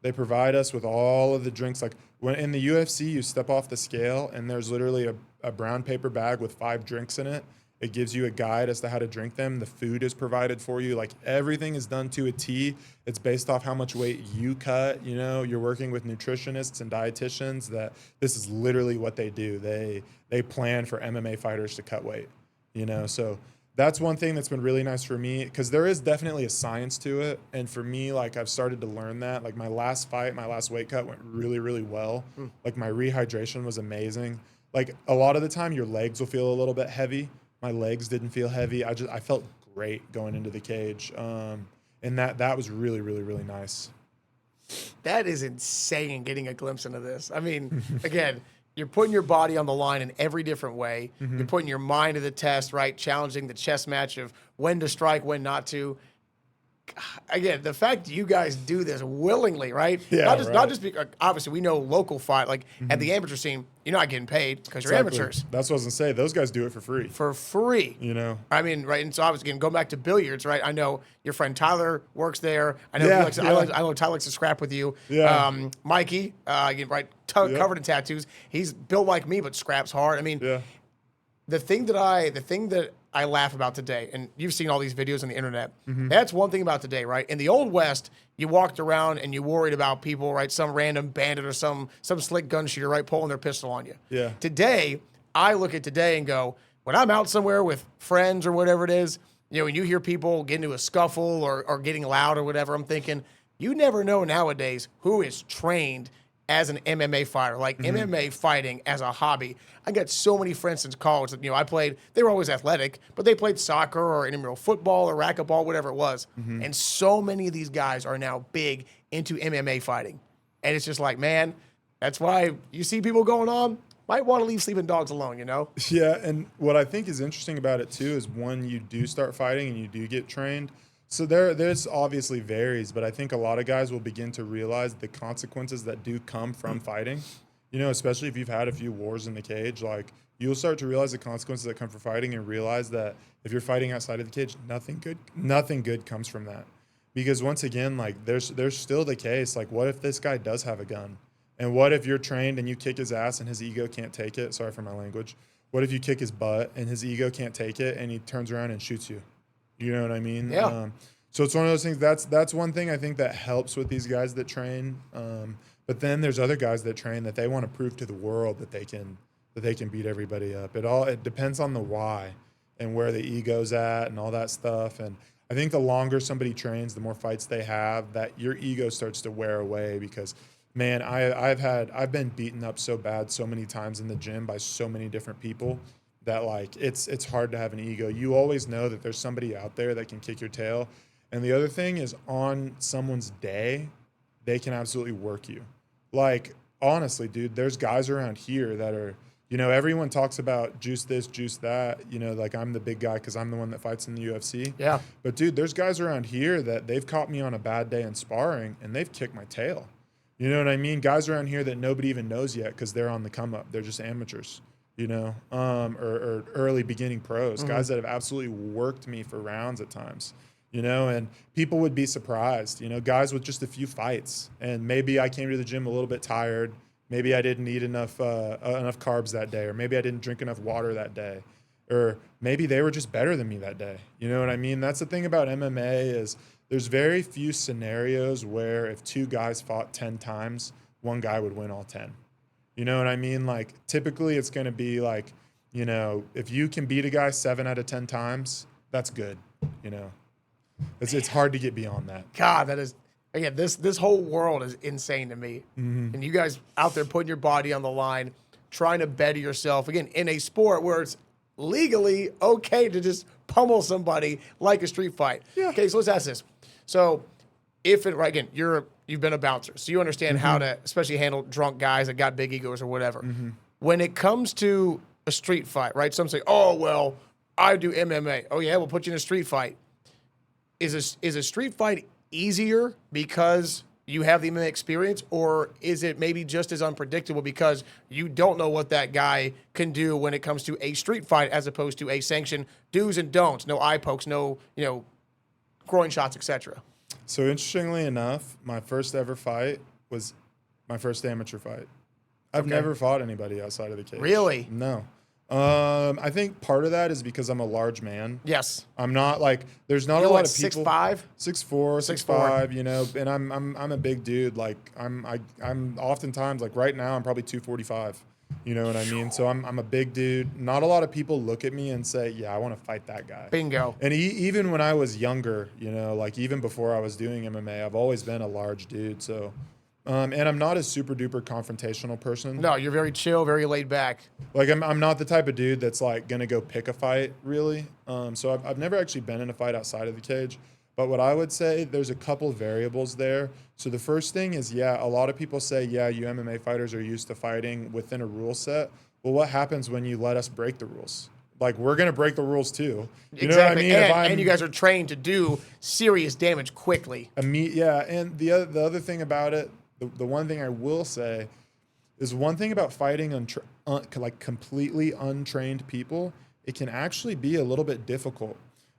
They provide us with all of the drinks. Like when in the UFC, you step off the scale, and there's literally a brown paper bag with 5 drinks in it. It gives you a guide as to how to drink them. The food is provided for you. Like everything is done to a T. It's based off how much weight you cut. You know, you're working with nutritionists and dietitians that this is literally what they do. They plan for MMA fighters to cut weight, you know? So that's one thing that's been really nice for me because there is definitely a science to it. And for me, like I've started to learn that. Like my last fight, my last weight cut went really, really well. Like my rehydration was amazing. Like a lot of the time your legs will feel a little bit heavy. My legs didn't feel heavy. I felt great going into the cage. And that was really, really, really nice. That is insane getting a glimpse into this. I mean, again, you're putting your body on the line in every different way. Mm-hmm. You're putting your mind to the test, right? Challenging the chess match of when to strike, when not to. Again, the fact that you guys do this willingly, right? Yeah, not just because obviously we know local fight, like at the amateur scene, you're not getting paid because you're amateurs. That's what I was gonna say. Those guys do it for free. For free. You know. I mean, right, and so obviously again, going back to billiards, right? I know your friend Tyler works there. I know I know Tyler likes to scrap with you. Yeah. Mikey, right, covered in tattoos. He's built like me, but scraps hard. I mean, the thing that I laugh about today, and you've seen all these videos on the internet. Mm-hmm. That's one thing about today, right? In the old West, you walked around and you worried about people, right? Some random bandit or some slick gun shooter, right, pulling their pistol on you. Yeah. Today, I look at today and go, when I'm out somewhere with friends or whatever it is, you know, when you hear people get into a scuffle or getting loud or whatever, I'm thinking, you never know nowadays who is trained as an MMA fighter, like MMA fighting as a hobby. I got so many friends since college that, you know, they were always athletic, but they played soccer or intramural football or racquetball, whatever it was. And so many of these guys are now big into MMA fighting. And it's just like, man, that's why you see people going on, might want to leave sleeping dogs alone, you know? Yeah, and what I think is interesting about it too is when you do start fighting and you do get trained, so there's obviously varies, but I think a lot of guys will begin to realize the consequences that do come from fighting. You know, especially if you've had a few wars in the cage, like you'll start to realize the consequences that come from fighting and realize that if you're fighting outside of the cage, nothing good comes from that. Because once again, like there's still the case, like what if this guy does have a gun? And what if you're trained and you kick his ass and his ego can't take it? Sorry for my language. What if you kick his butt and his ego can't take it and he turns around and shoots you? You know what I mean? Yeah. So it's one of those things. That's one thing I think that helps with these guys that train. But then there's other guys that train that they want to prove to the world that they can beat everybody up. It depends on the why and where the ego's at and all that stuff. And I think the longer somebody trains, the more fights they have, that your ego starts to wear away because, man, I've been beaten up so bad so many times in the gym by so many different people that like it's hard to have an ego. You always know that there's somebody out there that can kick your tail. And the other thing is on someone's day, they can absolutely work you. Like, honestly, dude, there's guys around here that are, you know, everyone talks about juice this, juice that, you know, like I'm the big guy because I'm the one that fights in the UFC. Yeah. But, dude, there's guys around here that they've caught me on a bad day in sparring and they've kicked my tail. You know what I mean? Guys around here that nobody even knows yet because they're on the come up. They're just amateurs, you know, or early beginning pros, guys that have absolutely worked me for rounds at times. You know, and people would be surprised, you know, guys with just a few fights. And maybe I came to the gym a little bit tired. Maybe I didn't eat enough carbs that day, or maybe I didn't drink enough water that day, or maybe they were just better than me that day. You know what I mean? That's the thing about MMA is there's very few scenarios where if 2 guys fought 10 times, one guy would win all 10. You know what I mean? Like typically it's going to be like, You know, if you can beat a guy 7 out of 10 times, that's good. You know, it's hard to get beyond that. God, that is, again, this whole world is insane to me. And you guys out there putting your body on the line, trying to better yourself, again, in a sport where it's legally okay to just pummel somebody like a street fight. Yeah. Okay, so let's ask this. So if it, right, again, you've been a bouncer, so you understand how to especially handle drunk guys that got big egos or whatever. When it comes to a street fight, right? Some say, oh, well, I do MMA. Oh, yeah, we'll put you in a street fight. Is a street fight easier because you have the MMA experience, or is it maybe just as unpredictable because you don't know what that guy can do when it comes to a street fight as opposed to a sanctioned do's and don'ts, no eye pokes, no, groin shots, etc.? So interestingly enough, my first ever fight was my first amateur fight. I've never fought anybody outside of the cage. Really? No. I think part of that is because I'm a large man. Yes. I'm not like there's not You're a lot like of people. 6'5"? 6'4", 6'5", you know, and I'm a big dude. Like I'm oftentimes like right now I'm probably 245. You know what I mean? So I'm a big dude. Not a lot of people look at me and say, yeah, I want to fight that guy. Bingo. And even when I was younger, you know, like even before I was doing MMA, I've always been a large dude. So, and I'm not a super duper confrontational person. No, you're very chill, very laid back. Like I'm not the type of dude that's like gonna go pick a fight really. So I've never actually been in a fight outside of the cage. But what I would say, there's a couple variables there. So the first thing is, yeah, a lot of people say, yeah, you MMA fighters are used to fighting within a rule set. Well, what happens when you let us break the rules? Like, we're going to break the rules too. You know what I mean? And you guys are trained to do serious damage quickly. Yeah, and the other thing about it, the one thing I will say is one thing about fighting like completely untrained people, it can actually be a little bit difficult.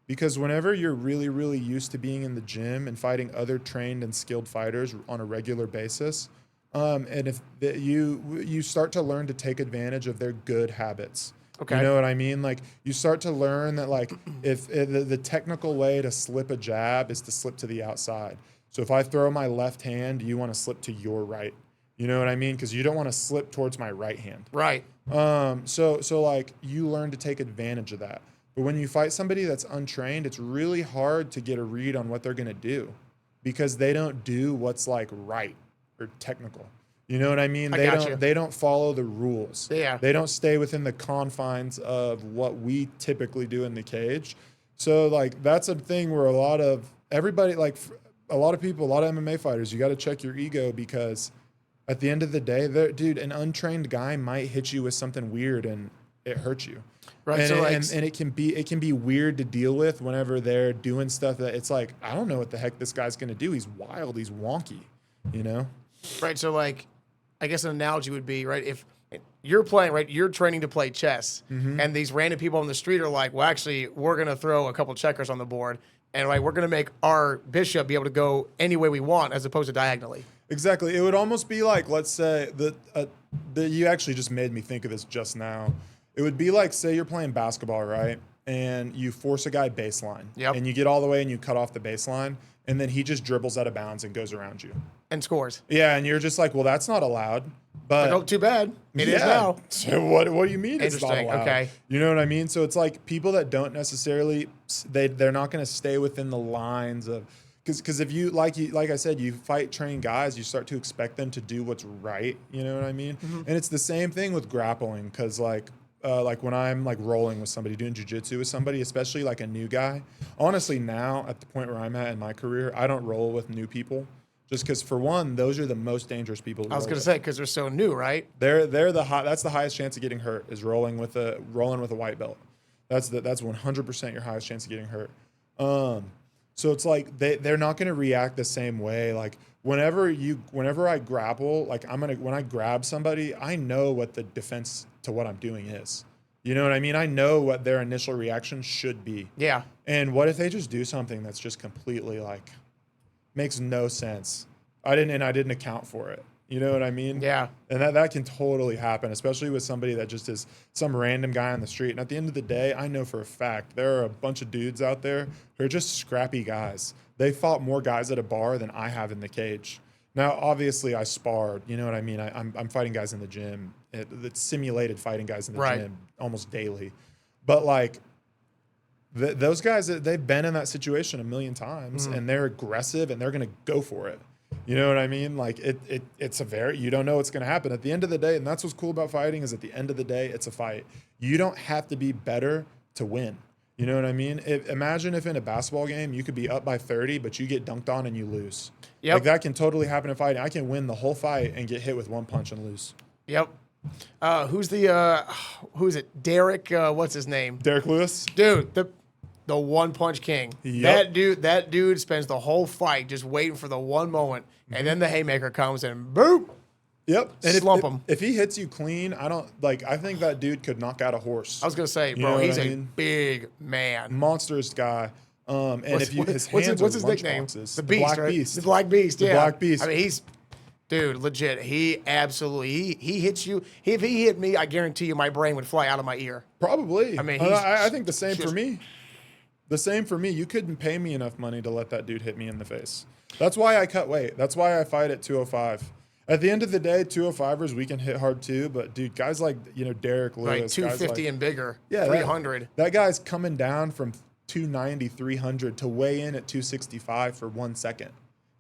Because whenever you're really, really used to being in the gym and fighting other trained and skilled fighters on a regular basis, and if you start to learn to take advantage of their good habits. Okay. You know what I mean? Like you start to learn that like if the technical way to slip a jab is to slip to the outside. So if I throw my left hand, you want to slip to your right. You know what I mean? Because you don't want to slip towards my right hand. Right. So like you learn to take advantage of that. But when you fight somebody that's untrained, it's really hard to get a read on what they're going to do because they don't do what's like right or technical. You know what I mean? They don't follow the rules. Yeah. They don't stay within the confines of what we typically do in the cage. So like that's a thing where a lot of everybody, like a lot of people, a lot of MMA fighters, you got to check your ego because at the end of the day, dude, an untrained guy might hit you with something weird and it hurts you. Right. And it can be weird to deal with whenever they're doing stuff that it's like, I don't know what the heck this guy's going to do. He's wild. He's wonky, you know? Right. So like, I guess an analogy would be, right, if you're playing, right, you're training to play chess and these random people on the street are like, well, actually, we're going to throw a couple checkers on the board and right, we're going to make our bishop be able to go any way we want as opposed to diagonally. Exactly. It would almost be like, let's say that you actually just made me think of this just now. It would be like, say you're playing basketball, right? And you force a guy baseline. Yep. And you get all the way and you cut off the baseline. And then he just dribbles out of bounds and goes around you. And scores. Yeah, and you're just like, well, that's not allowed. But oh, too bad. It is now. So what do you mean it's not Interesting. allowed? Okay. You know what I mean? So it's like people that don't necessarily, they're not going to stay within the lines of, because if you, like I said, you fight trained guys, you start to expect them to do what's right. You know what I mean? And it's the same thing with grappling because like when I'm like rolling with somebody, doing jujitsu with somebody, especially like a new guy. Honestly, now at the point where I'm at in my career, I don't roll with new people, just because for one, those are the most dangerous people. I was going to say because they're so new, right? That's the highest chance of getting hurt is rolling with a white belt. That's 100% your highest chance of getting hurt. So it's like they're not going to react the same way. Like whenever I grapple, like when I grab somebody, I know what the defense to what I'm doing is. You know what I mean? I know what their initial reaction should be. Yeah. And what if they just do something that's just completely like makes no sense? I didn't account for it. You know what I mean? Yeah. And that can totally happen, especially with somebody that just is some random guy on the street. And at the end of the day, I know for a fact there are a bunch of dudes out there who are just scrappy guys. They fought more guys at a bar than I have in the cage. Now, obviously, I sparred. You know what I mean? I'm fighting guys in the gym. It's simulated fighting guys in the gym almost daily. But, like, those guys, they've been in that situation a million times, and they're aggressive, and they're going to go for it. You know what I mean? Like, it's you don't know what's going to happen. At the end of the day, and that's what's cool about fighting, is at the end of the day, it's a fight. You don't have to be better to win. You know what I mean? Imagine if in a basketball game you could be up by 30, but you get dunked on and you lose. Yep. Like, that can totally happen in fighting. I can win the whole fight and get hit with one punch and lose. Yep. Who's it? Derek, what's his name? Derek Lewis? Dude, the one punch king. Yep. That dude spends the whole fight just waiting for the one moment, and then the haymaker comes and boop. Yep. And Slump him. If he hits you clean, I think that dude could knock out a horse. I was gonna say, bro, he's a big man. Monstrous guy. His hands what's his nickname? Boxes. The Beast, Black right? Beast. The Black Beast, yeah. The Black Beast. I mean, dude, legit. He absolutely, he hits you. If he hit me, I guarantee you my brain would fly out of my ear. Probably. I mean, I think the same for me. The same for me. You couldn't pay me enough money to let that dude hit me in the face. That's why I cut weight. That's why I fight at 205. At the end of the day, 205ers, we can hit hard too. But, dude, guys like, Derek Lewis. Right, 250 and bigger. Yeah, 300. That guy's coming down from 290, 300 to weigh in at 265 for 1 second.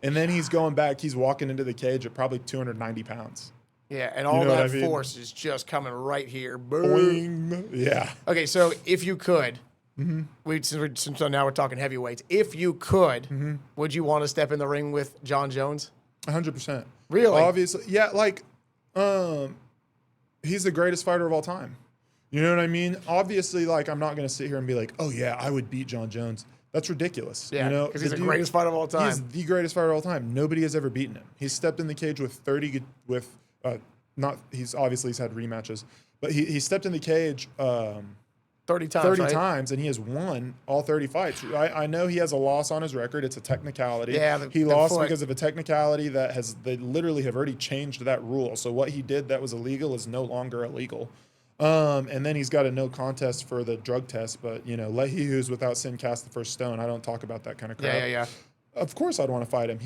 And then he's going back. He's walking into the cage at probably 290 pounds. Yeah, and all that force is just coming right here. Boom. Boing. Yeah. Okay, so if you could, since now we're talking heavyweights, if you could, would you want to step in the ring with Jon Jones? 100%. Really? Obviously. Yeah, he's the greatest fighter of all time. You know what I mean? Obviously, I'm not going to sit here and be like, oh, yeah, I would beat Jon Jones. That's ridiculous. Yeah, because he's the greatest fighter of all time. He's the greatest fighter of all time. Nobody has ever beaten him. He's stepped in the cage with 30 he's had rematches, but he stepped in the cage 30 times, 30 right? times, and he has won all 30 fights. I know he has a loss on his record. It's a technicality. Yeah, he lost because of a technicality they literally have already changed that rule. So what he did that was illegal is no longer illegal. And then he's got a no contest for the drug test. But, let he who's without sin cast the first stone. I don't talk about that kind of crap. Yeah. Of course I'd want to fight him.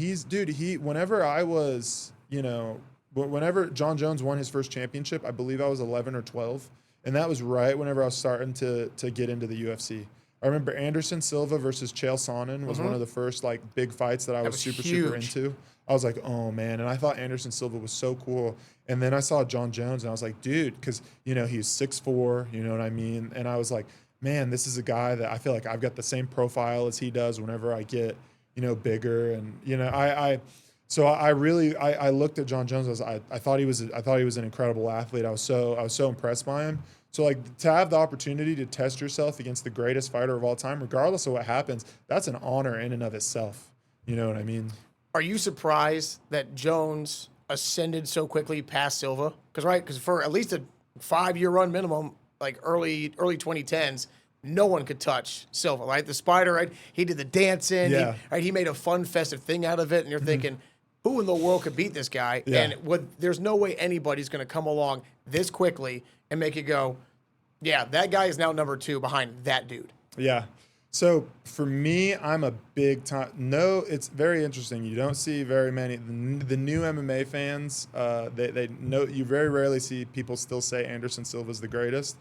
Whenever Jon Jones won his first championship, I believe I was 11 or 12. And that was right whenever I was starting to get into the UFC. I remember Anderson Silva versus Chael Sonnen was one of the first big fights that I was super into. I was like, oh man, and I thought Anderson Silva was so cool. And then I saw Jon Jones, and I was like, dude, because he's 6'4", you know what I mean? And I was like, man, this is a guy that I feel like I've got the same profile as he does whenever I get bigger, and So I looked at Jon Jones. I thought he was an incredible athlete. I was so impressed by him. So to have the opportunity to test yourself against the greatest fighter of all time, regardless of what happens, that's an honor in and of itself. You know what I mean? Are you surprised that Jones ascended so quickly past Silva? Because for at least a 5-year run minimum, early 2010s, no one could touch Silva, right? The Spider, right? He did the dancing. Yeah. He made a fun, festive thing out of it, and you're thinking, who in the world could beat this guy? Yeah. And there's no way anybody's going to come along this quickly and make you go, yeah, that guy is now number 2 behind that dude. Yeah. So for me, I'm a big time. No, it's very interesting. You don't see very many. The new MMA fans, they know, you very rarely see people still say Anderson Silva's the greatest.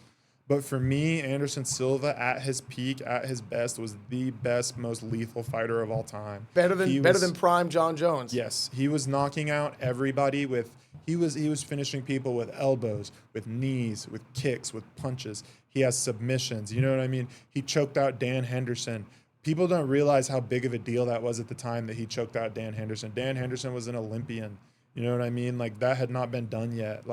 But for me, Anderson Silva at his peak, at his best, was the best, most lethal fighter of all time. Better than prime Jon Jones. Yes, he was knocking out everybody with. He was finishing people with elbows, with knees, with kicks, with punches. He has submissions. You know what I mean? He choked out Dan Henderson. People don't realize how big of a deal that was at the time that he choked out Dan Henderson. Dan Henderson was an Olympian. You know what I mean? That had not been done yet.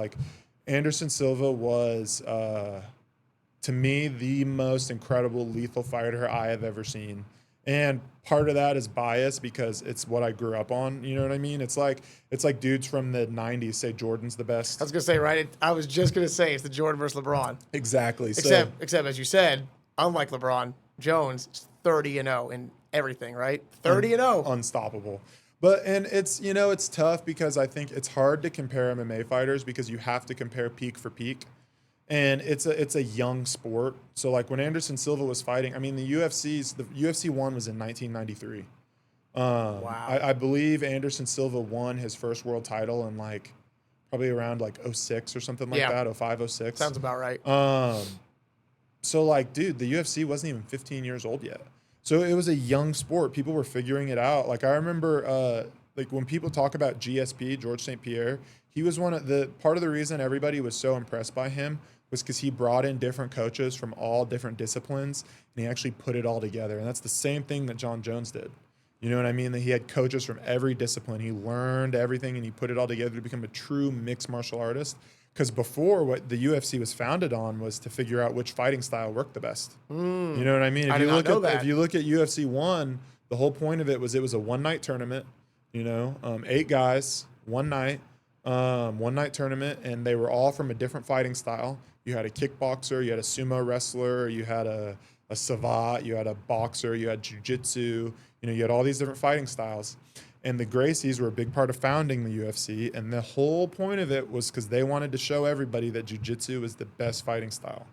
Anderson Silva was, to me, the most incredible lethal fighter I have ever seen. And part of that is bias because it's what I grew up on. You know what I mean? It's like dudes from the 90s say Jordan's the best. I was going to say, right? I was just going to say it's the Jordan versus LeBron. Exactly. Except as you said, unlike LeBron, Jones is 30-0 in everything, right? 30-0. Unstoppable. And it's tough because I think it's hard to compare MMA fighters because you have to compare peak for peak. And it's a young sport. So when Anderson Silva was fighting, I mean the UFC 1 was in 1993. Wow. I believe Anderson Silva won his first world title in like probably around like '06 or something like that, '05, '06. Sounds about right. So like, dude, the UFC wasn't even 15 years old yet. So it was a young sport. People were figuring it out. Like I remember, like when people talk about GSP, George St. Pierre, he was part of the reason everybody was so impressed by him was because he brought in different coaches from all different disciplines and he actually put it all together. And that's the same thing that John Jones did. You know what I mean? That he had coaches from every discipline. He learned everything and he put it all together to become a true mixed martial artist. Because before, what the UFC was founded on was to figure out which fighting style worked the best. You know what I mean? I did not know that. If you look at UFC 1, the whole point of it was a one-night tournament, 8 guys, one night tournament, and they were all from a different fighting style. You had a kickboxer, you had a sumo wrestler, you had a savate, you had a boxer, you had jiu-jitsu, you had all these different fighting styles. And the Gracies were a big part of founding the UFC, and the whole point of it was because they wanted to show everybody that jiu-jitsu was the best fighting style.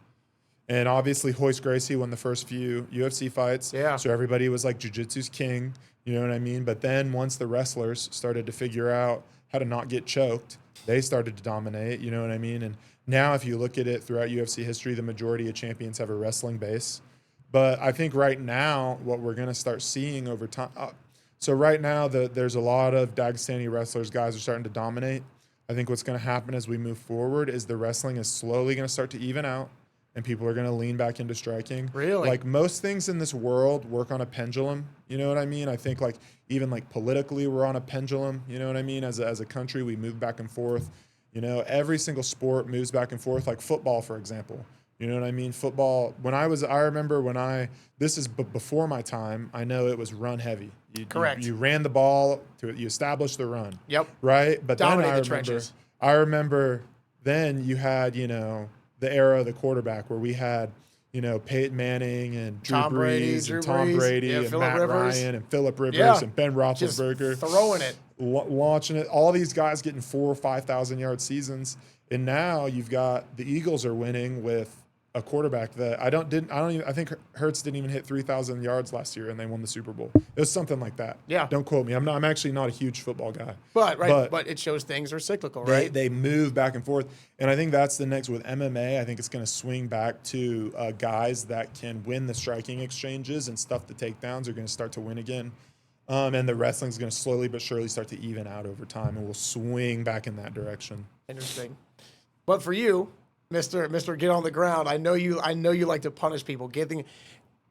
And obviously, Royce Gracie won the first few UFC fights, so everybody was like, jiu-jitsu's king, you know what I mean? But then once the wrestlers started to figure out how to not get choked, they started to dominate, you know what I mean? And now if you look at it throughout UFC history, the majority of champions have a wrestling base. But I think right now, what we're going to start seeing over time, so right now, there's a lot of Dagestani wrestlers, guys are starting to dominate. I think what's going to happen as we move forward is the wrestling is slowly going to start to even out, and people are going to lean back into striking. Really? Like most things in this world work on a pendulum. You know what I mean? I think like even like politically, we're on a pendulum. You know what I mean? As a country, we move back and forth. Every single sport moves back and forth. Like football, for example. You know what I mean? Football. I remember this is before my time. I know it was run heavy. Correct. You ran the ball you established the run. Yep. Right. But Dominate the trenches. I remember then you had the era of the quarterback where we had Peyton Manning and Drew Brees and Tom Brady and Matt Ryan and Phillip Rivers and Ben Roethlisberger just throwing it, launching it. All these guys getting 4,000 or 5,000 yard seasons, and now you've got the Eagles are winning with a quarterback that I think Hurts didn't even hit 3,000 yards last year and they won the Super Bowl. It was something like that. Yeah. Don't quote me. I'm actually not a huge football guy. But it shows things are cyclical, right? They move back and forth. And I think that's the next with MMA. I think it's going to swing back to guys that can win the striking exchanges and stuff the takedowns are going to start to win again. And the wrestling is going to slowly but surely start to even out over time and we'll swing back in that direction. Interesting. But for you, Mr. Get on the ground. I know you like to punish people.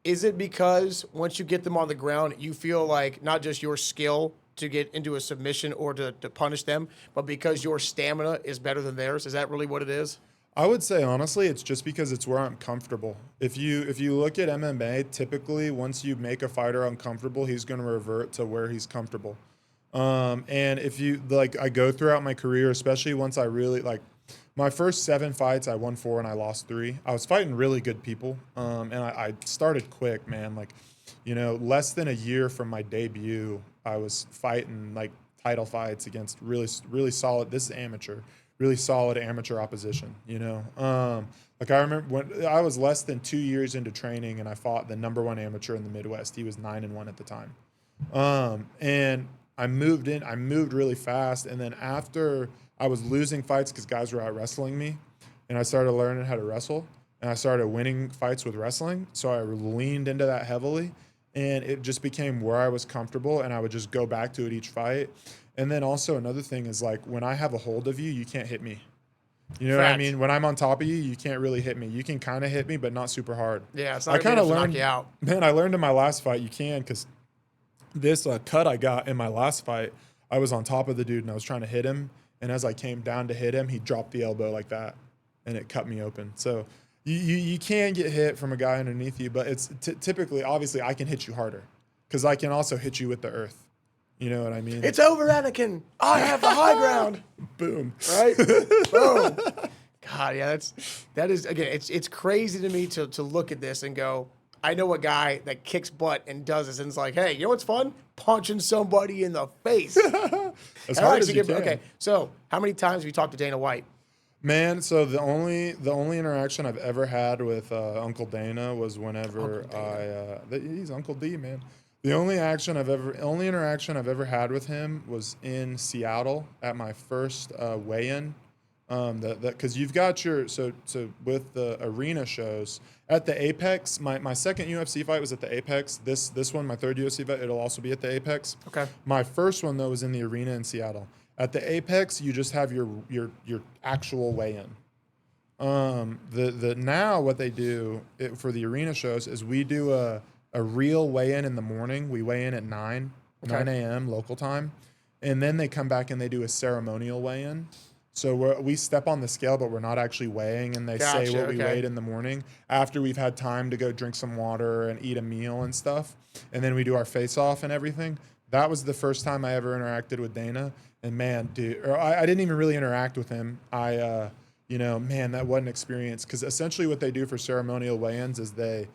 Is it because once you get them on the ground, you feel like not just your skill to get into a submission or to punish them, but because your stamina is better than theirs? Is that really what it is? I would say honestly, it's just because it's where I'm comfortable. If you look at MMA, typically once you make a fighter uncomfortable, he's going to revert to where he's comfortable. And if you I go throughout my career, especially once I really my first 7 fights, I won 4 and I lost 3. I was fighting really good people, and I started quick, man. Less than a year from my debut, I was fighting title fights against really, really solid. This is amateur, really solid amateur opposition. I remember when I was less than 2 years into training, and I fought the #1 amateur in the Midwest. He was 9-1 at the time, and I moved really fast, and then after I was losing fights because guys were out wrestling me, and I started learning how to wrestle, and I started winning fights with wrestling. So I leaned into that heavily, and it just became where I was comfortable, and I would just go back to it each fight. And then also another thing is when I have a hold of you, you can't hit me. You know what I mean? When I'm on top of you, you can't really hit me. You can kind of hit me, but not super hard. Yeah, it's not going to knock you out. Man, I learned in my last fight you can because this cut I got in my last fight, I was on top of the dude, and I was trying to hit him. And as I came down to hit him, he dropped the elbow like that, and it cut me open. So you can get hit from a guy underneath you, but it's typically, obviously, I can hit you harder because I can also hit you with the earth. You know what I mean? It's over, Anakin. I have the high ground. Boom. Right? Boom. God, yeah, that is again, it's crazy to me to look at this and go, I know a guy that kicks butt and does this, and it's like, hey, you know what's fun? Punching somebody in the face. As hard as you can. Okay, so how many times have you talked to Dana White? Man, so the only interaction I've ever had with Uncle Dana was whenever he's Uncle D, man. The only interaction I've ever had with him was in Seattle at my first weigh-in. Because you've got so with the arena shows at the Apex. My second UFC fight was at the Apex. This one, my third UFC fight, it'll also be at the Apex. Okay. My first one though was in the arena in Seattle. At the Apex, you just have your actual weigh-in. Now what they do for the arena shows is we do a real weigh-in in the morning. We weigh in at 9 a.m. local time, and then they come back and they do a ceremonial weigh-in. So we step on the scale, but we're not actually weighing, and they say what we weighed in the morning after we've had time to go drink some water and eat a meal and stuff, and then we do our face-off and everything. That was the first time I ever interacted with Dana, and man, dude, I didn't even really interact with him. Man, that was an experience, because essentially what they do for ceremonial weigh-ins is they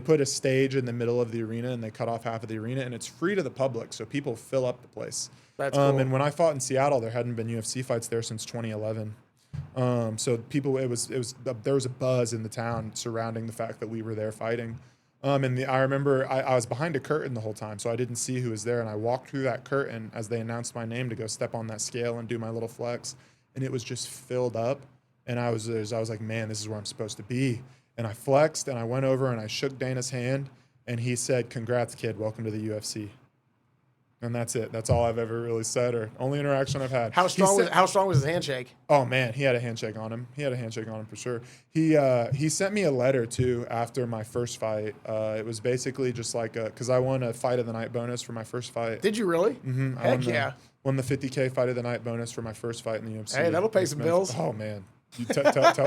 put a stage in the middle of the arena and they cut off half of the arena, and it's free to the public, so people fill up the place. That's cool. And when I fought in Seattle, there hadn't been UFC fights there since 2011. So people, there was a buzz in the town surrounding the fact that we were there fighting. I remember I was behind a curtain the whole time, so I didn't see who was there, and I walked through that curtain as they announced my name to go step on that scale and do my little flex, and it was just filled up, and I was like, man, this is where I'm supposed to be. And I flexed, and I went over and I shook Dana's hand, and he said, "Congrats, kid. Welcome to the UFC." And that's it. That's all I've ever really said, or only interaction I've had. How strong was his handshake? Oh man, he had a handshake on him. For sure. He sent me a letter too after my first fight. It was basically just like because I won a fight of the night bonus for my first fight. Did you really? Mm-hmm. Heck yeah. Won the $50K fight of the night bonus for my first fight in the UFC. Hey, that'll pay some bills. Oh man, you tell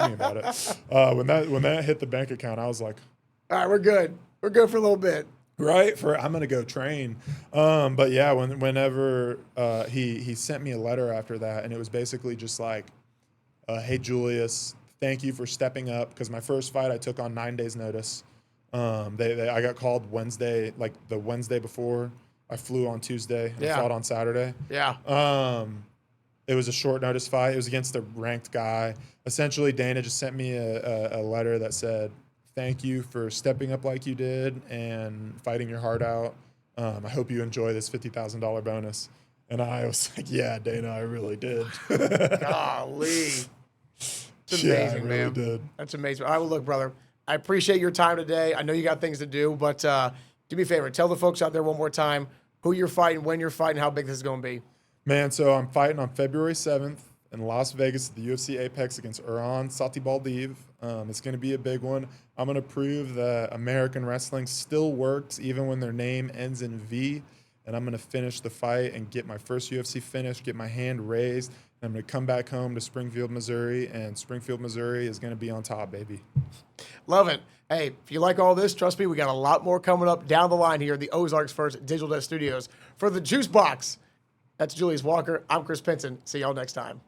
me about it. When that hit the bank account, I was like, all right, we're good. We're good for a little bit. Right, I'm gonna go train, but yeah, whenever he sent me a letter after that, and it was basically just like, "Hey Julius, thank you for stepping up." Because my first fight I took on 9 days notice. I got called Wednesday, like the Wednesday before. I flew on Tuesday and fought on Saturday. Yeah. It was a short notice fight. It was against a ranked guy. Essentially, Dana just sent me a letter that said, "Thank you for stepping up like you did and fighting your heart out. I hope you enjoy this $50,000 bonus." And I was like, "Yeah, Dana, I really did." Golly. It's amazing, really man. Did. That's amazing. All right, well, look, brother, I appreciate your time today. I know you got things to do, but do me a favor. Tell the folks out there one more time who you're fighting, when you're fighting, how big this is going to be. Man, so I'm fighting on February 7th in Las Vegas at the UFC Apex against Uran Satibaldiv. It's going to be a big one. I'm going to prove that American wrestling still works even when their name ends in V. And I'm going to finish the fight and get my first UFC finish, get my hand raised. And I'm going to come back home to Springfield, Missouri, and Springfield, Missouri is going to be on top, baby. Love it. Hey, if you like all this, trust me, we got a lot more coming up down the line here at the Ozarks First Digital Death Studios. For the Juice Box, that's Julius Walker. I'm Chris Pinson. See y'all next time.